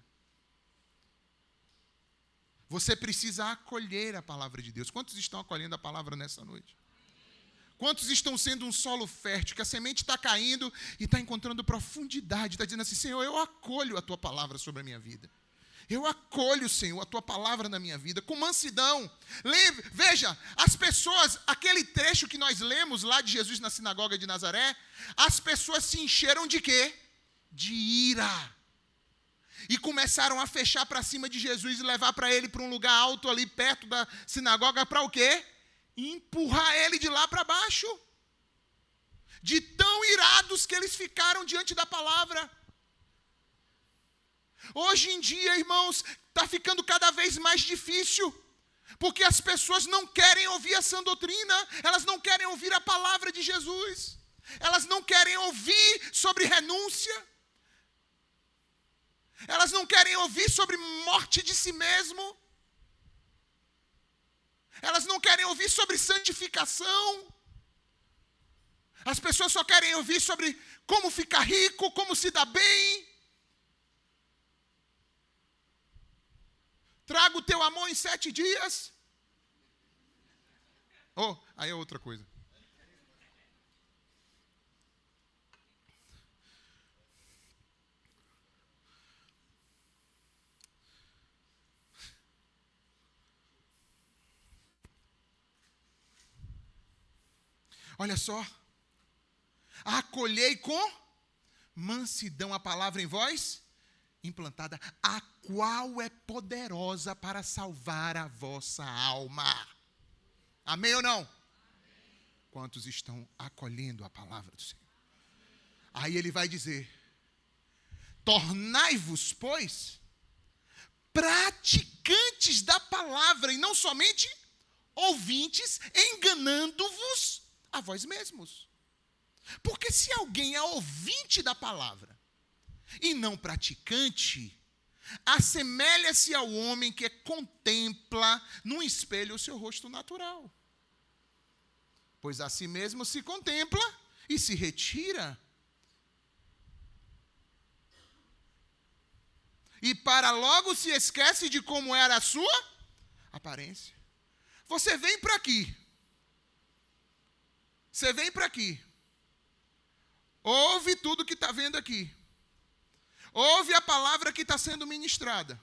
Você precisa acolher a palavra de Deus. Quantos estão acolhendo a palavra nessa noite? Quantos estão sendo um solo fértil, que a semente está caindo e está encontrando profundidade, está dizendo assim, Senhor, eu acolho a tua palavra sobre a minha vida. Eu acolho, Senhor, a tua palavra na minha vida, com mansidão. Veja, as pessoas, aquele trecho que nós lemos lá de Jesus na sinagoga de Nazaré, as pessoas se encheram de quê? De ira. E começaram a fechar para cima de Jesus e levar para ele para um lugar alto ali perto da sinagoga para o quê? Empurrar ele de lá para baixo. De tão irados que eles ficaram diante da palavra. Hoje em dia, irmãos, está ficando cada vez mais difícil. Porque as pessoas não querem ouvir a sã doutrina. Elas não querem ouvir a palavra de Jesus. Elas não querem ouvir sobre renúncia. Elas não querem ouvir sobre morte de si mesmo. Elas não querem ouvir sobre santificação. As pessoas só querem ouvir sobre como ficar rico, como se dar bem. Traga o teu amor em 7 dias. Oh, aí é outra coisa. Olha só. Acolhei com mansidão a palavra em vós, implantada, a qual é poderosa para salvar a vossa alma. Amém ou não? Amém. Quantos estão acolhendo a palavra do Senhor? Aí ele vai dizer, tornai-vos, pois, praticantes da palavra, e não somente ouvintes, enganando-vos a vós mesmos. Porque se alguém é ouvinte da palavra e não praticante, assemelha-se ao homem que contempla num espelho o seu rosto natural. Pois a si mesmo se contempla e se retira. E para logo se esquece de como era a sua aparência. Você vem para aqui. Você vem para aqui. Ouve tudo que está vendo aqui. Ouve a palavra que está sendo ministrada.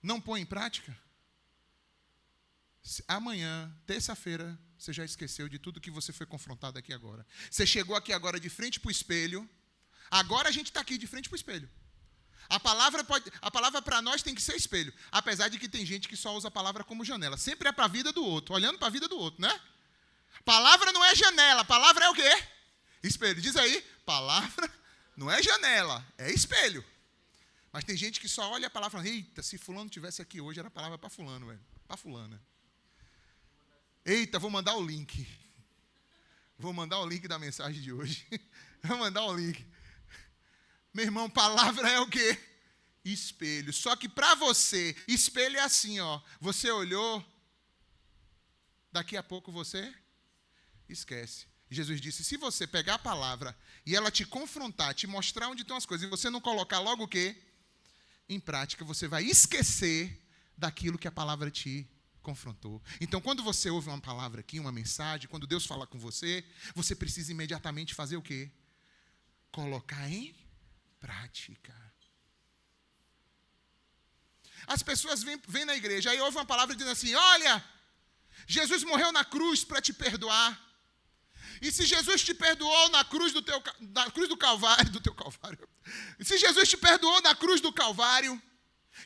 Não põe em prática? Amanhã, terça-feira, você já esqueceu de tudo que você foi confrontado aqui agora. Você chegou aqui agora de frente para o espelho. Agora a gente está aqui de frente para o espelho. A palavra para nós tem que ser espelho. Apesar de que tem gente que só usa a palavra como janela. Sempre é para a vida do outro, olhando para a vida do outro, né? Palavra não é janela, palavra é o quê? Espelho. Diz aí, palavra não é janela, é espelho. Mas tem gente que só olha a palavra e fala, eita, se fulano tivesse aqui hoje, era a palavra para fulano, velho. Para fulana. Eita, vou mandar o link. Vou mandar o link da mensagem de hoje. Vou mandar o link. Meu irmão, palavra é o quê? Espelho. Só que para você, espelho é assim, ó. Você olhou, daqui a pouco você esquece. Jesus disse, se você pegar a palavra e ela te confrontar, te mostrar onde estão as coisas, e você não colocar logo o quê? Em prática, você vai esquecer daquilo que a palavra te confrontou. Então, quando você ouve uma palavra aqui, uma mensagem, quando Deus fala com você, você precisa imediatamente fazer o quê? Colocar em prática. As pessoas vêm na igreja, aí ouvem uma palavra dizendo assim, olha, Jesus morreu na cruz para te perdoar. E se Jesus te perdoou na cruz do Calvário, se Jesus te perdoou na cruz do Calvário,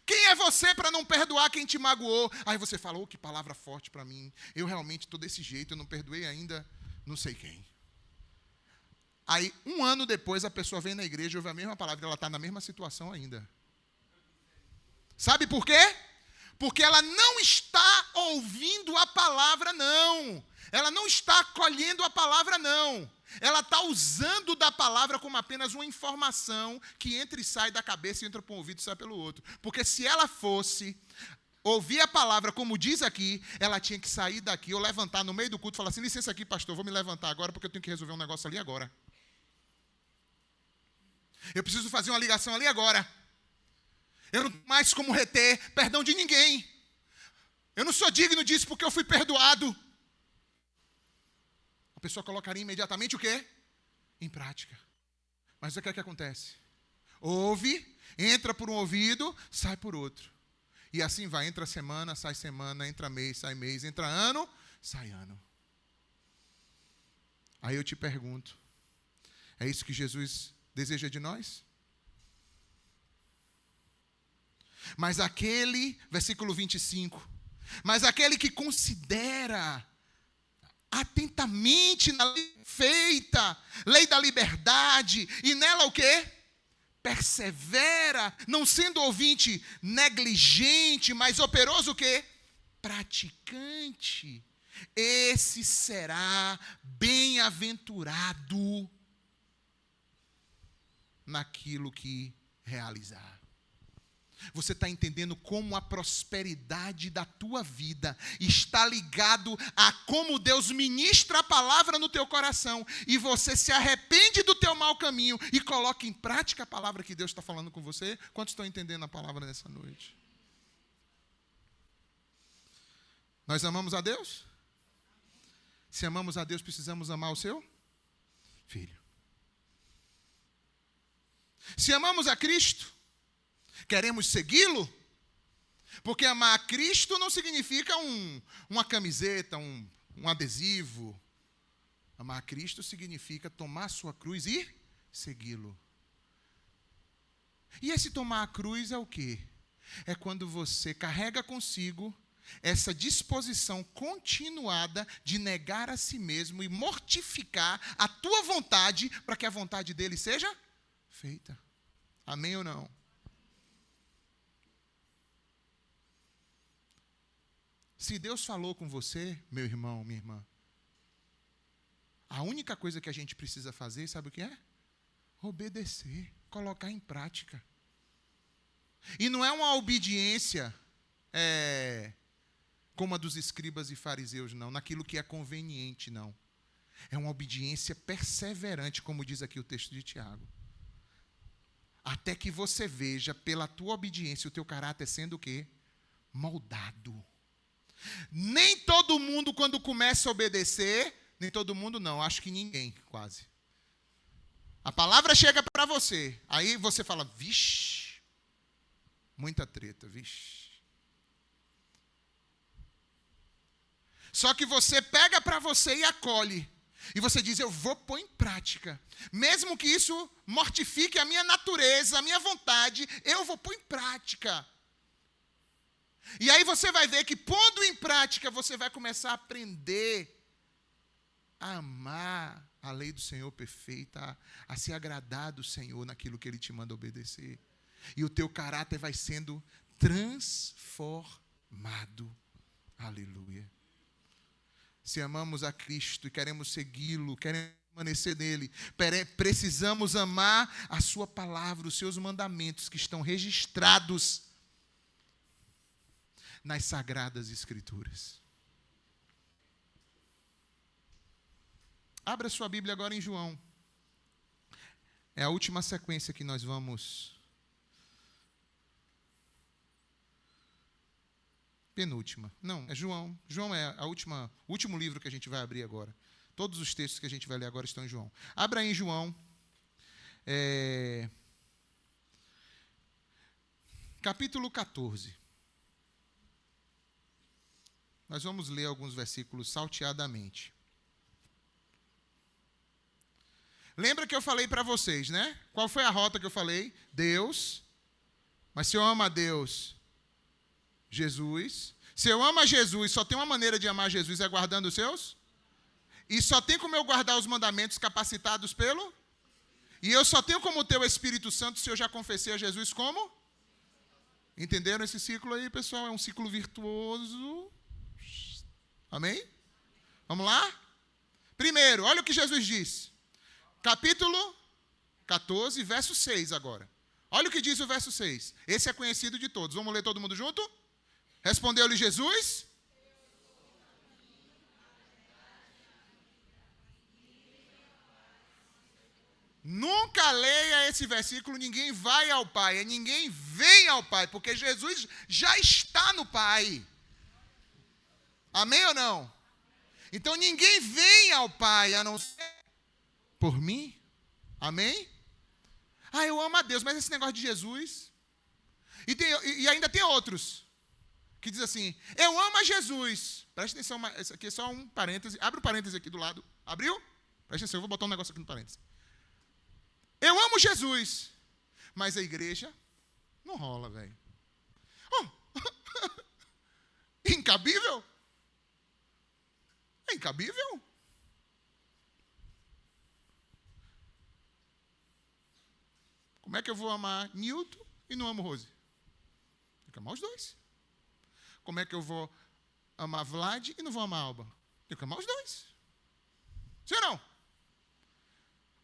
quem é você para não perdoar quem te magoou? Aí você fala, que palavra forte para mim. Eu realmente estou desse jeito, eu não perdoei ainda não sei quem. Aí, 1 ano depois, a pessoa vem na igreja e ouve a mesma palavra, ela está na mesma situação ainda. Sabe por quê? Porque ela não está ouvindo a palavra, não. Ela não está acolhendo a palavra, não. Ela está usando da palavra como apenas uma informação que entra e sai da cabeça, entra para um ouvido e sai pelo outro. Porque se ela fosse ouvir a palavra como diz aqui, ela tinha que sair daqui ou levantar no meio do culto e falar assim, licença aqui, pastor, vou me levantar agora porque eu tenho que resolver um negócio ali agora. Eu preciso fazer uma ligação ali agora. Eu não tenho mais como reter perdão de ninguém. Eu não sou digno disso porque eu fui perdoado. A pessoa colocaria imediatamente o quê? Em prática. Mas o que é que acontece? Ouve, entra por um ouvido, sai por outro. E assim vai, entra semana, entra mês, sai mês, entra ano, sai ano. Aí eu te pergunto, é isso que Jesus deseja de nós? Mas aquele, versículo 25, mas aquele que considera atentamente na lei feita, lei da liberdade, e nela o quê? Persevera, não sendo ouvinte negligente, mas operoso o quê? Praticante. Esse será bem-aventurado naquilo que realizar. Você está entendendo como a prosperidade da tua vida está ligado a como Deus ministra a palavra no teu coração e você se arrepende do teu mau caminho e coloca em prática a palavra que Deus está falando com você? Quantos estão entendendo a palavra nessa noite? Nós amamos a Deus? Se amamos a Deus, precisamos amar o seu filho. Se amamos a Cristo, queremos segui-lo? Porque amar a Cristo não significa uma camiseta, um adesivo. Amar a Cristo significa tomar sua cruz e segui-lo. E esse tomar a cruz é o quê? É quando você carrega consigo essa disposição continuada de negar a si mesmo e mortificar a tua vontade para que a vontade dele seja feita. Amém ou não? Se Deus falou com você, meu irmão, minha irmã, a única coisa que a gente precisa fazer, sabe o que é? Obedecer, colocar em prática. E não é uma obediência como a dos escribas e fariseus, não, naquilo que é conveniente, não. É uma obediência perseverante, como diz aqui o texto de Tiago. Até que você veja, pela tua obediência, o teu caráter sendo o quê? Moldado. Nem todo mundo, quando começa a obedecer, nem todo mundo não, acho que ninguém, quase. A palavra chega para você, aí você fala, vixe, muita treta, vixe. Só que você pega para você e acolhe. E você diz, eu vou pôr em prática. Mesmo que isso mortifique a minha natureza, a minha vontade, eu vou pôr em prática. E aí você vai ver que, pondo em prática, você vai começar a aprender a amar a lei do Senhor perfeita, a se agradar do Senhor naquilo que Ele te manda obedecer. E o teu caráter vai sendo transformado. Aleluia. Se amamos a Cristo e queremos segui-lo, queremos permanecer nele, precisamos amar a sua palavra, os seus mandamentos que estão registrados nas Sagradas Escrituras. Abra sua Bíblia agora em João. É a última sequência que nós vamos... Penúltima. Não, é João. João é o último livro que a gente vai abrir agora. Todos os textos que a gente vai ler agora estão em João. Abra aí em João. Capítulo 14. Nós vamos ler alguns versículos salteadamente. Lembra que eu falei para vocês, né? Qual foi a rota que eu falei? Deus. Mas se eu amo a Deus, Jesus. Se eu amo a Jesus, só tem uma maneira de amar Jesus, é guardando os seus. E só tem como eu guardar os mandamentos capacitados pelo. E eu só tenho como ter o Espírito Santo se eu já confessei a Jesus como? Entenderam esse ciclo aí, pessoal? É um ciclo virtuoso. Amém? Vamos lá? Primeiro, olha o que Jesus diz. Capítulo 14, verso 6 agora. Olha o que diz o verso 6. Esse é conhecido de todos. Vamos ler todo mundo junto? Respondeu-lhe Jesus. Nunca leia esse versículo, ninguém vai ao Pai, ninguém vem ao Pai, porque Jesus já está no Pai. Amém ou não? Então ninguém vem ao Pai, a não ser por mim. Amém? Eu amo a Deus, mas esse negócio de Jesus... E ainda tem outros que diz assim, eu amo a Jesus. Presta atenção, isso aqui é só um parêntese. Abre o parêntese aqui do lado. Abriu? Presta atenção, eu vou botar um negócio aqui no parêntese. Eu amo Jesus, mas a igreja não rola, velho. Incabível? É incabível? Como é que eu vou amar Newton e não amo Rose? Tem que amar os dois. Como é que eu vou amar Vlad e não vou amar Alba? Tem que amar os dois. Sim ou não?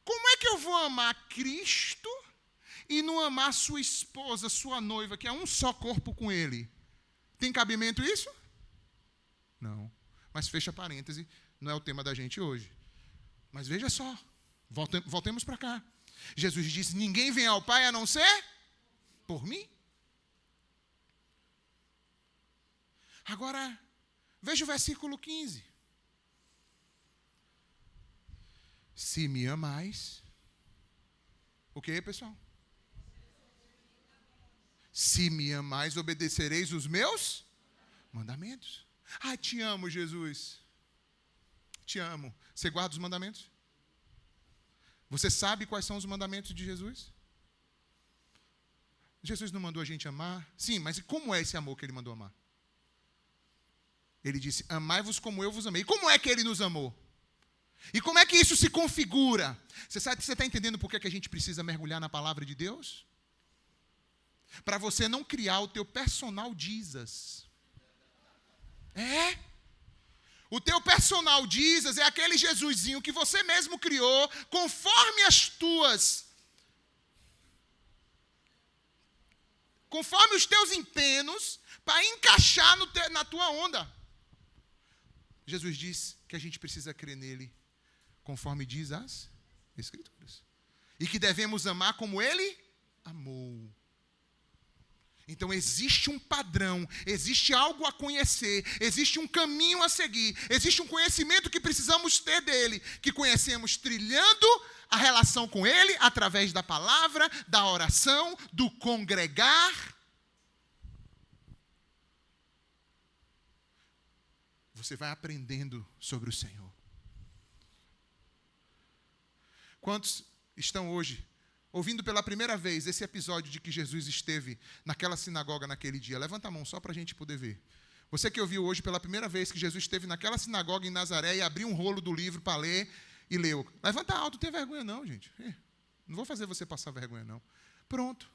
Como é que eu vou amar Cristo e não amar sua esposa, sua noiva, que é um só corpo com Ele? Tem cabimento isso? Não. Mas fecha parêntese, não é o tema da gente hoje. Mas veja só, voltemos para cá. Jesus disse, ninguém vem ao Pai a não ser por mim. Agora, veja o versículo 15. Se me amais, o que, pessoal? Se me amais, obedecereis os meus mandamentos. Te amo, Jesus. Te amo. Você guarda os mandamentos? Você sabe quais são os mandamentos de Jesus? Jesus não mandou a gente amar? Sim, mas como é esse amor que Ele mandou amar? Ele disse, amai-vos como eu vos amei. E como é que Ele nos amou? E como é que isso se configura? Você está entendendo por que a gente precisa mergulhar na palavra de Deus? Para você não criar o teu personal Jesus. O teu personal Jesus é aquele Jesusinho que você mesmo criou conforme os teus empenos para encaixar na tua onda. Jesus diz que a gente precisa crer nele conforme diz as Escrituras. E que devemos amar como Ele amou. Então existe um padrão, existe algo a conhecer, existe um caminho a seguir, existe um conhecimento que precisamos ter dele, que conhecemos trilhando a relação com Ele através da palavra, da oração, do congregar. Você vai aprendendo sobre o Senhor. Quantos estão hoje ouvindo pela primeira vez esse episódio de que Jesus esteve naquela sinagoga naquele dia? Levanta a mão só para a gente poder ver. Você que ouviu hoje pela primeira vez que Jesus esteve naquela sinagoga em Nazaré e abriu um rolo do livro para ler e leu. Levanta alto, não tem vergonha não, gente. Não vou fazer você passar vergonha não. Pronto.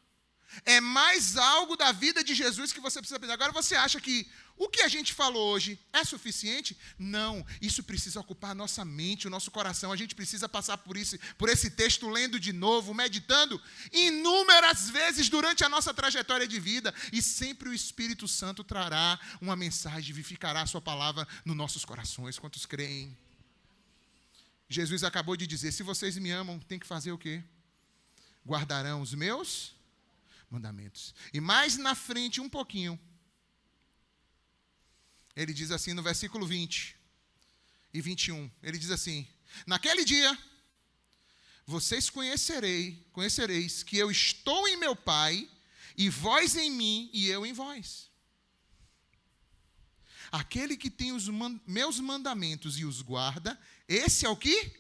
É mais algo da vida de Jesus que você precisa aprender. Agora você acha que o que a gente falou hoje é suficiente? Não, isso precisa ocupar a nossa mente, o nosso coração. A gente precisa passar por esse texto, lendo de novo, meditando inúmeras vezes durante a nossa trajetória de vida. E sempre o Espírito Santo trará uma mensagem, vivificará a sua palavra nos nossos corações. Quantos creem? Jesus acabou de dizer, se vocês me amam, tem que fazer o quê? Guardarão os meus mandamentos. E mais na frente, um pouquinho, ele diz assim no versículo 20 e 21, ele diz assim, naquele dia, vocês conhecereis que eu estou em meu Pai, e vós em mim, e eu em vós. Aquele que tem os meus mandamentos e os guarda, esse é o que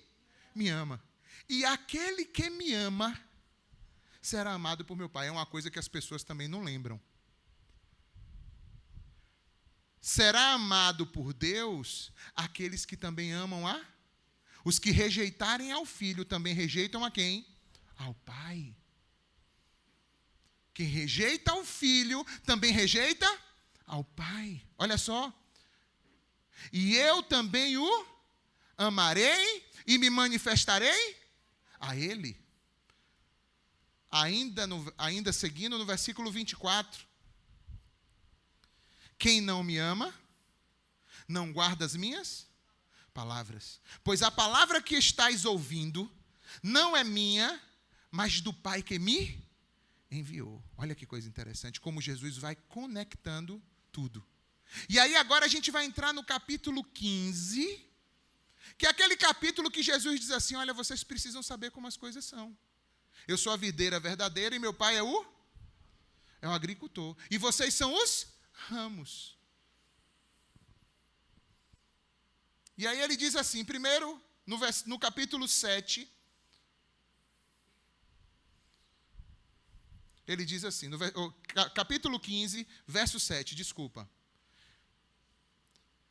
me ama. E aquele que me ama, será amado por meu Pai. É uma coisa que as pessoas também não lembram. Será amado por Deus aqueles que também amam os que rejeitarem ao Filho também rejeitam a quem? Ao Pai. Quem rejeita ao Filho também rejeita ao Pai. Olha só. E eu também o amarei e me manifestarei a Ele. Ainda seguindo no versículo 24. Quem não me ama, não guarda as minhas palavras. Pois a palavra que estáis ouvindo não é minha, mas do Pai que me enviou. Olha que coisa interessante, como Jesus vai conectando tudo. E aí agora a gente vai entrar no capítulo 15, que é aquele capítulo que Jesus diz assim, olha, vocês precisam saber como as coisas são. Eu sou a videira verdadeira e meu pai é o agricultor. E vocês são os ramos. E aí ele diz assim, primeiro, no capítulo 7, ele diz assim, capítulo 15, verso 7, desculpa.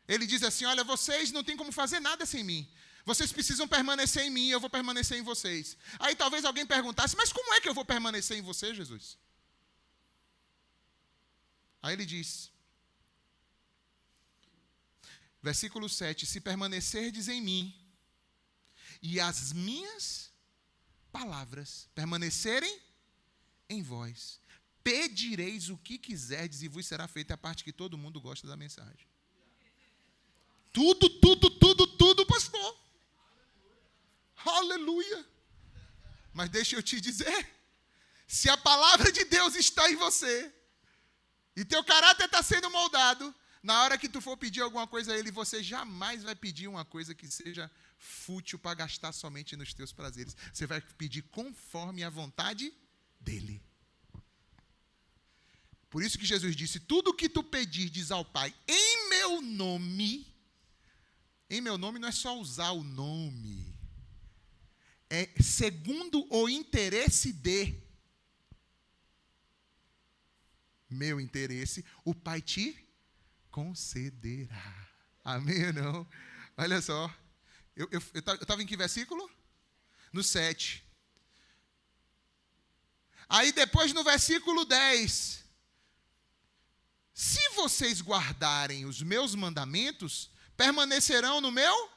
Ele diz assim, olha, vocês não têm como fazer nada sem mim. Vocês precisam permanecer em mim, eu vou permanecer em vocês. Aí talvez alguém perguntasse, mas como é que eu vou permanecer em você, Jesus? Aí ele diz, versículo 7, se permanecerdes em mim, e as minhas palavras permanecerem em vós, pedireis o que quiserdes e vos será feita a parte que todo mundo gosta da mensagem. Tudo, pastor. Aleluia. Mas deixa eu te dizer, se a palavra de Deus está em você, e teu caráter está sendo moldado, na hora que tu for pedir alguma coisa a Ele, você jamais vai pedir uma coisa que seja fútil para gastar somente nos teus prazeres. Você vai pedir conforme a vontade dEle. Por isso que Jesus disse, tudo que tu pedirdes ao Pai em meu nome não é só usar o nome, é segundo o interesse de meu interesse, o Pai te concederá. Amém ou não? Olha só, eu estava em que versículo? No 7. Aí depois no versículo 10, se vocês guardarem os meus mandamentos, permanecerão no meu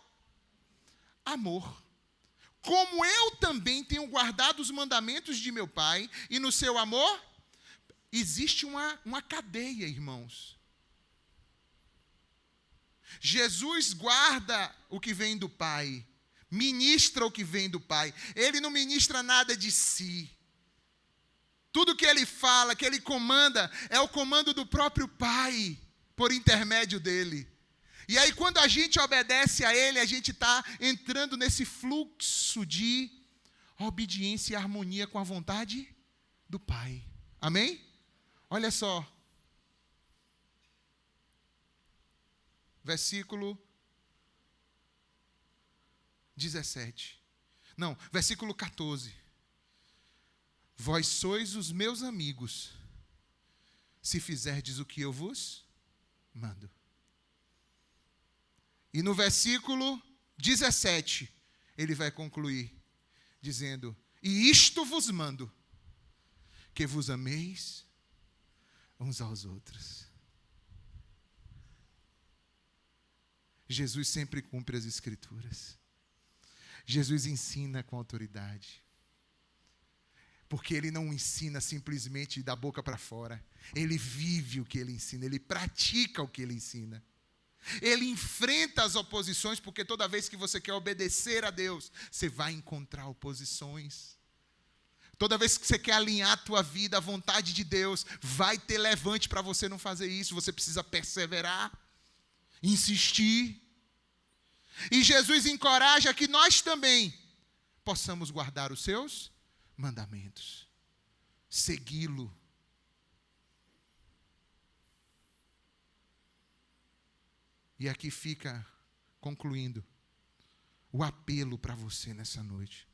amor. Como eu também tenho guardado os mandamentos de meu Pai, e no seu amor, existe uma cadeia, irmãos. Jesus guarda o que vem do Pai, ministra o que vem do Pai. Ele não ministra nada de si. Tudo que ele fala, que ele comanda, é o comando do próprio Pai, por intermédio dele. E aí, quando a gente obedece a Ele, a gente está entrando nesse fluxo de obediência e harmonia com a vontade do Pai. Amém? Olha só. Versículo 17. Não, versículo 14. Vós sois os meus amigos, se fizerdes o que eu vos mando. E no versículo 17, ele vai concluir dizendo: e isto vos mando, que vos ameis uns aos outros. Jesus sempre cumpre as Escrituras. Jesus ensina com autoridade. Porque ele não ensina simplesmente da boca para fora. Ele vive o que ele ensina, ele pratica o que ele ensina. Ele enfrenta as oposições, porque toda vez que você quer obedecer a Deus, você vai encontrar oposições. Toda vez que você quer alinhar a tua vida à vontade de Deus, vai ter levante para você não fazer isso. Você precisa perseverar, insistir. E Jesus encoraja que nós também possamos guardar os seus mandamentos, segui-lo. E aqui fica, concluindo, o apelo para você nessa noite.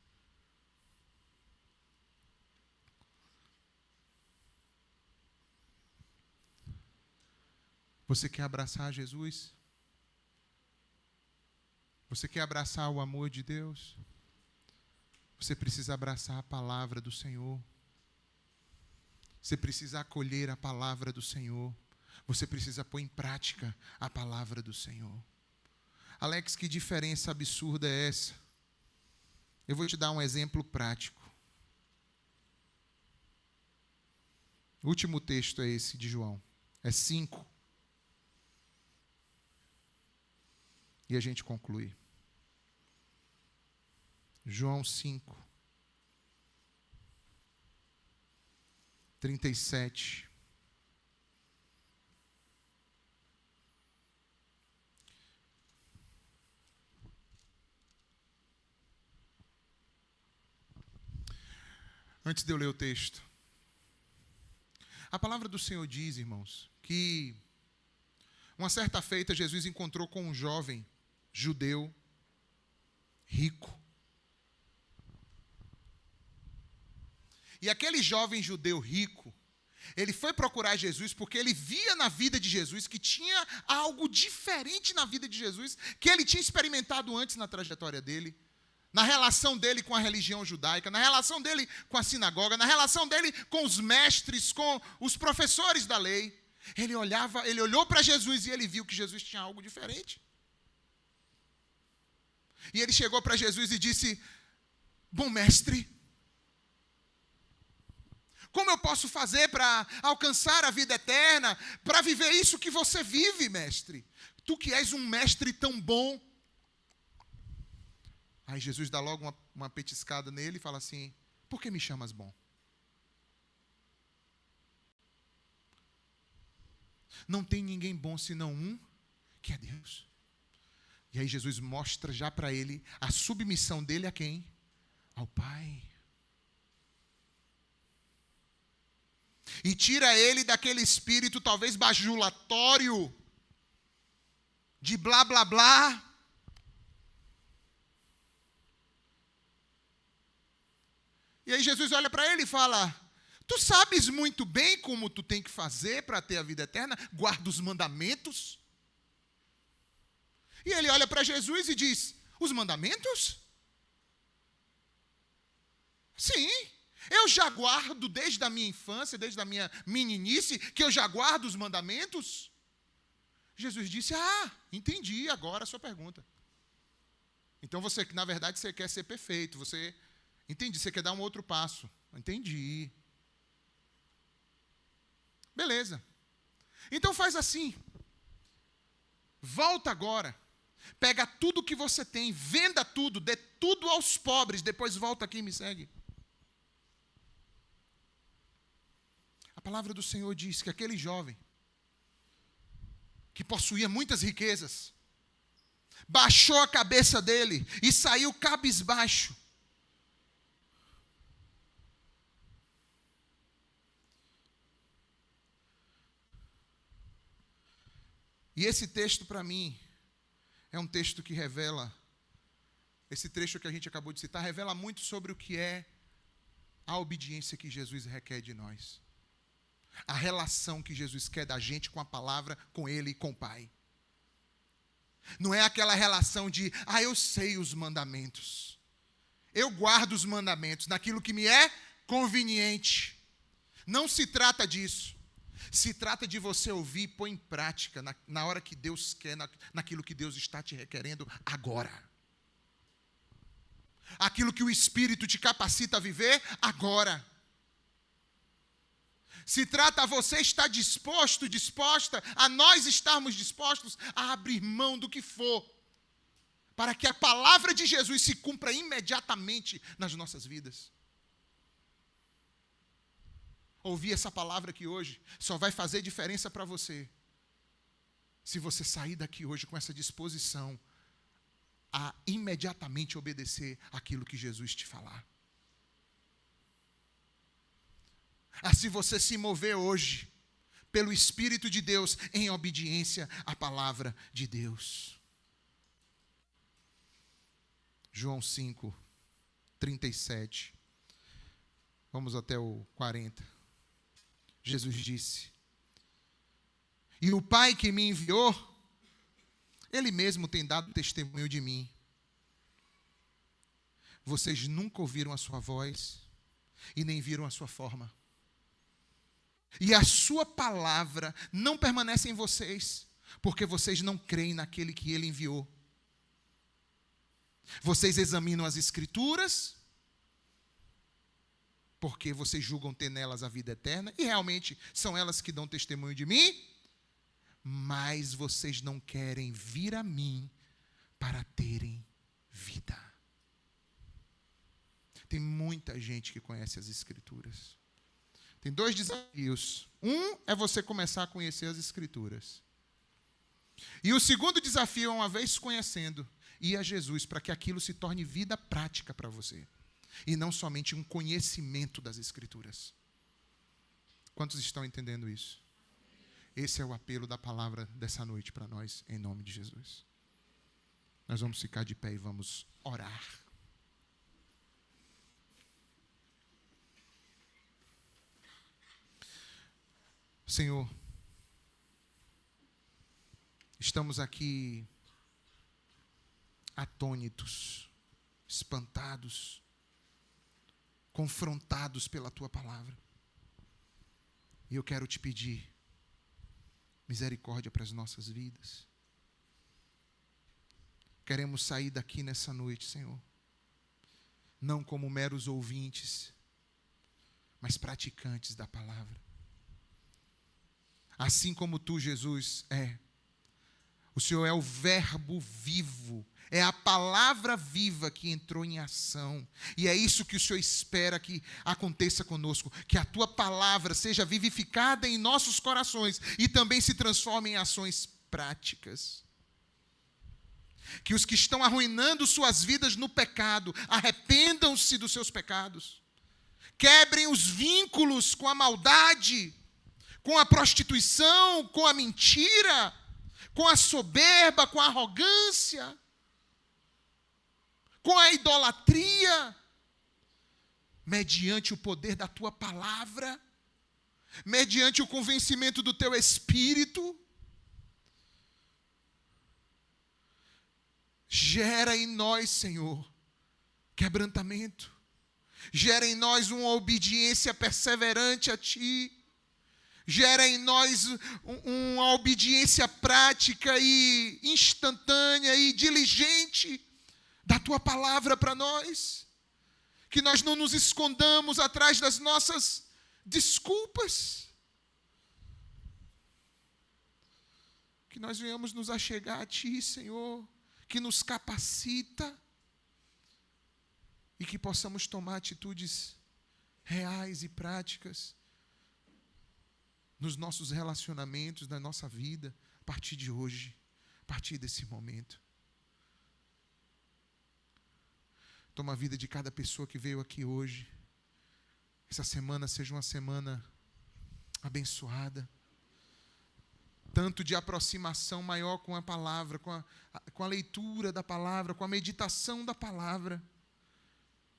Você quer abraçar Jesus? Você quer abraçar o amor de Deus? Você precisa abraçar a palavra do Senhor. Você precisa acolher a palavra do Senhor. Você precisa pôr em prática a palavra do Senhor. Alex, que diferença absurda é essa? Eu vou te dar um exemplo prático. O último texto é esse de João. É 5. E a gente conclui. João 5. 37. Antes de eu ler o texto, a palavra do Senhor diz, irmãos, que uma certa feita Jesus encontrou com um jovem judeu rico. E aquele jovem judeu rico, ele foi procurar Jesus porque ele via na vida de Jesus que tinha algo diferente na vida de Jesus que ele tinha experimentado antes na trajetória dele. Na relação dele com a religião judaica, na relação dele com a sinagoga, na relação dele com os mestres, com os professores da lei. Ele olhou para Jesus e ele viu que Jesus tinha algo diferente. E ele chegou para Jesus e disse: bom mestre, como eu posso fazer para alcançar a vida eterna, para viver isso que você vive, mestre? Tu que és um mestre tão bom. Aí Jesus dá logo uma petiscada nele e fala assim: por que me chamas bom? Não tem ninguém bom senão um, que é Deus. E aí Jesus mostra já para ele a submissão dele a quem? Ao Pai. E tira ele daquele espírito talvez bajulatório, de blá blá blá. E aí Jesus olha para ele e fala: tu sabes muito bem como tu tem que fazer para ter a vida eterna? Guarda os mandamentos. E ele olha para Jesus e diz: os mandamentos? Sim, eu já guardo desde a minha infância, desde a minha meninice, que eu já guardo os mandamentos. Jesus disse: ah, entendi agora a sua pergunta. Então você, na verdade, você quer ser perfeito, entendi, você quer dar um outro passo. Entendi. Beleza. Então faz assim. Volta agora. Pega tudo que você tem, venda tudo, dê tudo aos pobres, depois volta aqui e me segue. A palavra do Senhor diz que aquele jovem, que possuía muitas riquezas, baixou a cabeça dele e saiu cabisbaixo. E esse texto, para mim, é um texto que revela, esse trecho que a gente acabou de citar, revela muito sobre o que é a obediência que Jesus requer de nós. A relação que Jesus quer da gente com a palavra, com Ele e com o Pai. Não é aquela relação de, eu sei os mandamentos. Eu guardo os mandamentos naquilo que me é conveniente. Não se trata disso. Se trata de você ouvir e pôr em prática na hora que Deus quer, naquilo que Deus está te requerendo agora. Aquilo que o Espírito te capacita a viver agora. Se trata a você estar disposta, a nós estarmos dispostos a abrir mão do que for, para que a palavra de Jesus se cumpra imediatamente nas nossas vidas. Ouvir essa palavra aqui hoje só vai fazer diferença para você, se você sair daqui hoje com essa disposição a imediatamente obedecer aquilo que Jesus te falar. Se você se mover hoje pelo Espírito de Deus em obediência à palavra de Deus. João 5, 37. Vamos até o 40. Jesus disse: e o Pai que me enviou, Ele mesmo tem dado testemunho de mim. Vocês nunca ouviram a sua voz e nem viram a sua forma. E a sua palavra não permanece em vocês, porque vocês não creem naquele que Ele enviou. Vocês examinam as Escrituras, porque vocês julgam ter nelas a vida eterna, e realmente são elas que dão testemunho de mim, mas vocês não querem vir a mim para terem vida. Tem muita gente que conhece as Escrituras. Tem 2 desafios. Um é você começar a conhecer as Escrituras. E o segundo desafio é, uma vez conhecendo, ir a Jesus para que aquilo se torne vida prática para você. E não somente um conhecimento das Escrituras. Quantos estão entendendo isso? Esse é o apelo da palavra dessa noite para nós, em nome de Jesus. Nós vamos ficar de pé e vamos orar. Senhor, estamos aqui atônitos, espantados, confrontados pela Tua palavra. E eu quero te pedir misericórdia para as nossas vidas. Queremos sair daqui nessa noite, Senhor, não como meros ouvintes, mas praticantes da palavra. Assim como Tu, Jesus, o Senhor é o verbo vivo, é a palavra viva que entrou em ação. E é isso que o Senhor espera que aconteça conosco, que a Tua palavra seja vivificada em nossos corações e também se transforme em ações práticas. Que os que estão arruinando suas vidas no pecado, arrependam-se dos seus pecados. Quebrem os vínculos com a maldade, com a prostituição, com a mentira, com a soberba, com a arrogância, com a idolatria, mediante o poder da Tua palavra, mediante o convencimento do Teu Espírito. Gera em nós, Senhor, quebrantamento. Gera em nós uma obediência perseverante a Ti. Gera em nós uma obediência prática e instantânea e diligente da Tua palavra para nós. Que nós não nos escondamos atrás das nossas desculpas. Que nós venhamos nos achegar a Ti, Senhor, que nos capacita e que possamos tomar atitudes reais e práticas nos nossos relacionamentos, na nossa vida, a partir de hoje, a partir desse momento. Toma a vida de cada pessoa que veio aqui hoje. Essa semana seja uma semana abençoada. Tanto de aproximação maior com a palavra, com a leitura da palavra, com a meditação da palavra,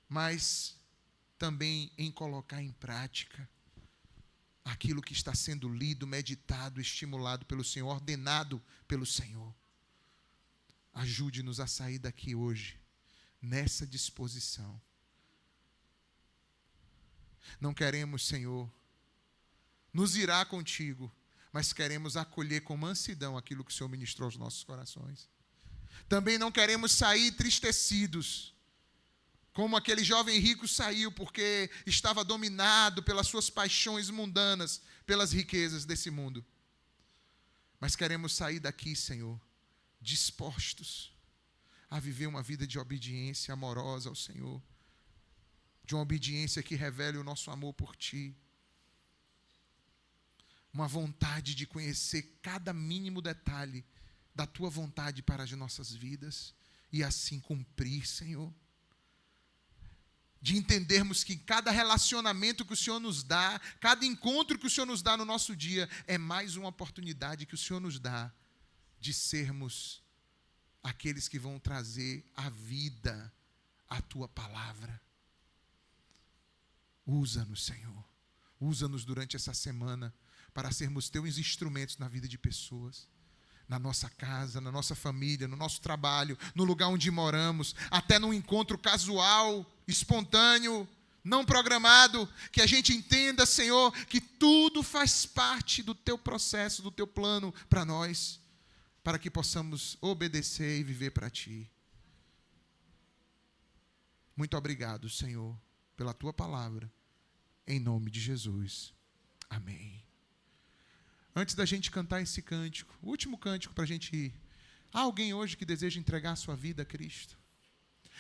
mas também em colocar em prática aquilo que está sendo lido, meditado, estimulado pelo Senhor, ordenado pelo Senhor. Ajude-nos a sair daqui hoje, nessa disposição. Não queremos, Senhor, nos irar contigo, mas queremos acolher com mansidão aquilo que o Senhor ministrou aos nossos corações. Também não queremos sair entristecidos, como aquele jovem rico saiu, porque estava dominado pelas suas paixões mundanas, pelas riquezas desse mundo. Mas queremos sair daqui, Senhor, dispostos a viver uma vida de obediência amorosa ao Senhor, de uma obediência que revele o nosso amor por Ti, uma vontade de conhecer cada mínimo detalhe da Tua vontade para as nossas vidas e assim cumprir, Senhor. De entendermos que cada relacionamento que o Senhor nos dá, cada encontro que o Senhor nos dá no nosso dia, é mais uma oportunidade que o Senhor nos dá de sermos aqueles que vão trazer a vida à Tua palavra. Usa-nos, Senhor. Usa-nos durante essa semana para sermos Teus instrumentos na vida de pessoas. Na nossa casa, na nossa família, no nosso trabalho, no lugar onde moramos, até num encontro casual, espontâneo, não programado, que a gente entenda, Senhor, que tudo faz parte do Teu processo, do Teu plano para nós, para que possamos obedecer e viver para Ti. Muito obrigado, Senhor, pela Tua palavra, em nome de Jesus. Amém. Antes da gente cantar esse cântico, o último cântico para a gente ir. Há alguém hoje que deseja entregar a sua vida a Cristo?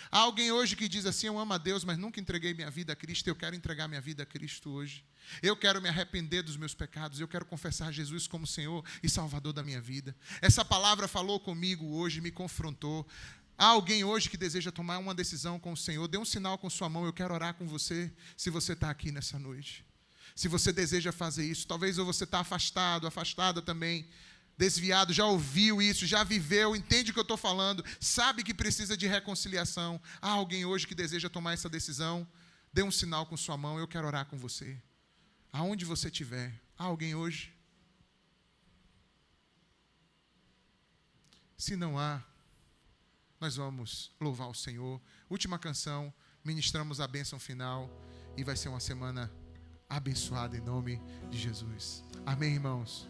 Há alguém hoje que diz assim: eu amo a Deus, mas nunca entreguei minha vida a Cristo. Eu quero entregar minha vida a Cristo hoje. Eu quero me arrepender dos meus pecados. Eu quero confessar Jesus como Senhor e Salvador da minha vida. Essa palavra falou comigo hoje, me confrontou. Há alguém hoje que deseja tomar uma decisão com o Senhor? Dê um sinal com sua mão, eu quero orar com você, se você está aqui nessa noite. Se você deseja fazer isso, talvez você está afastado, afastada também, desviado, já ouviu isso, já viveu, entende o que eu estou falando, sabe que precisa de reconciliação. Há alguém hoje que deseja tomar essa decisão? Dê um sinal com sua mão, eu quero orar com você. Aonde você estiver, há alguém hoje? Se não há, nós vamos louvar o Senhor. Última canção, ministramos a bênção final e vai ser uma semana abençoada em nome de Jesus. Amém, irmãos?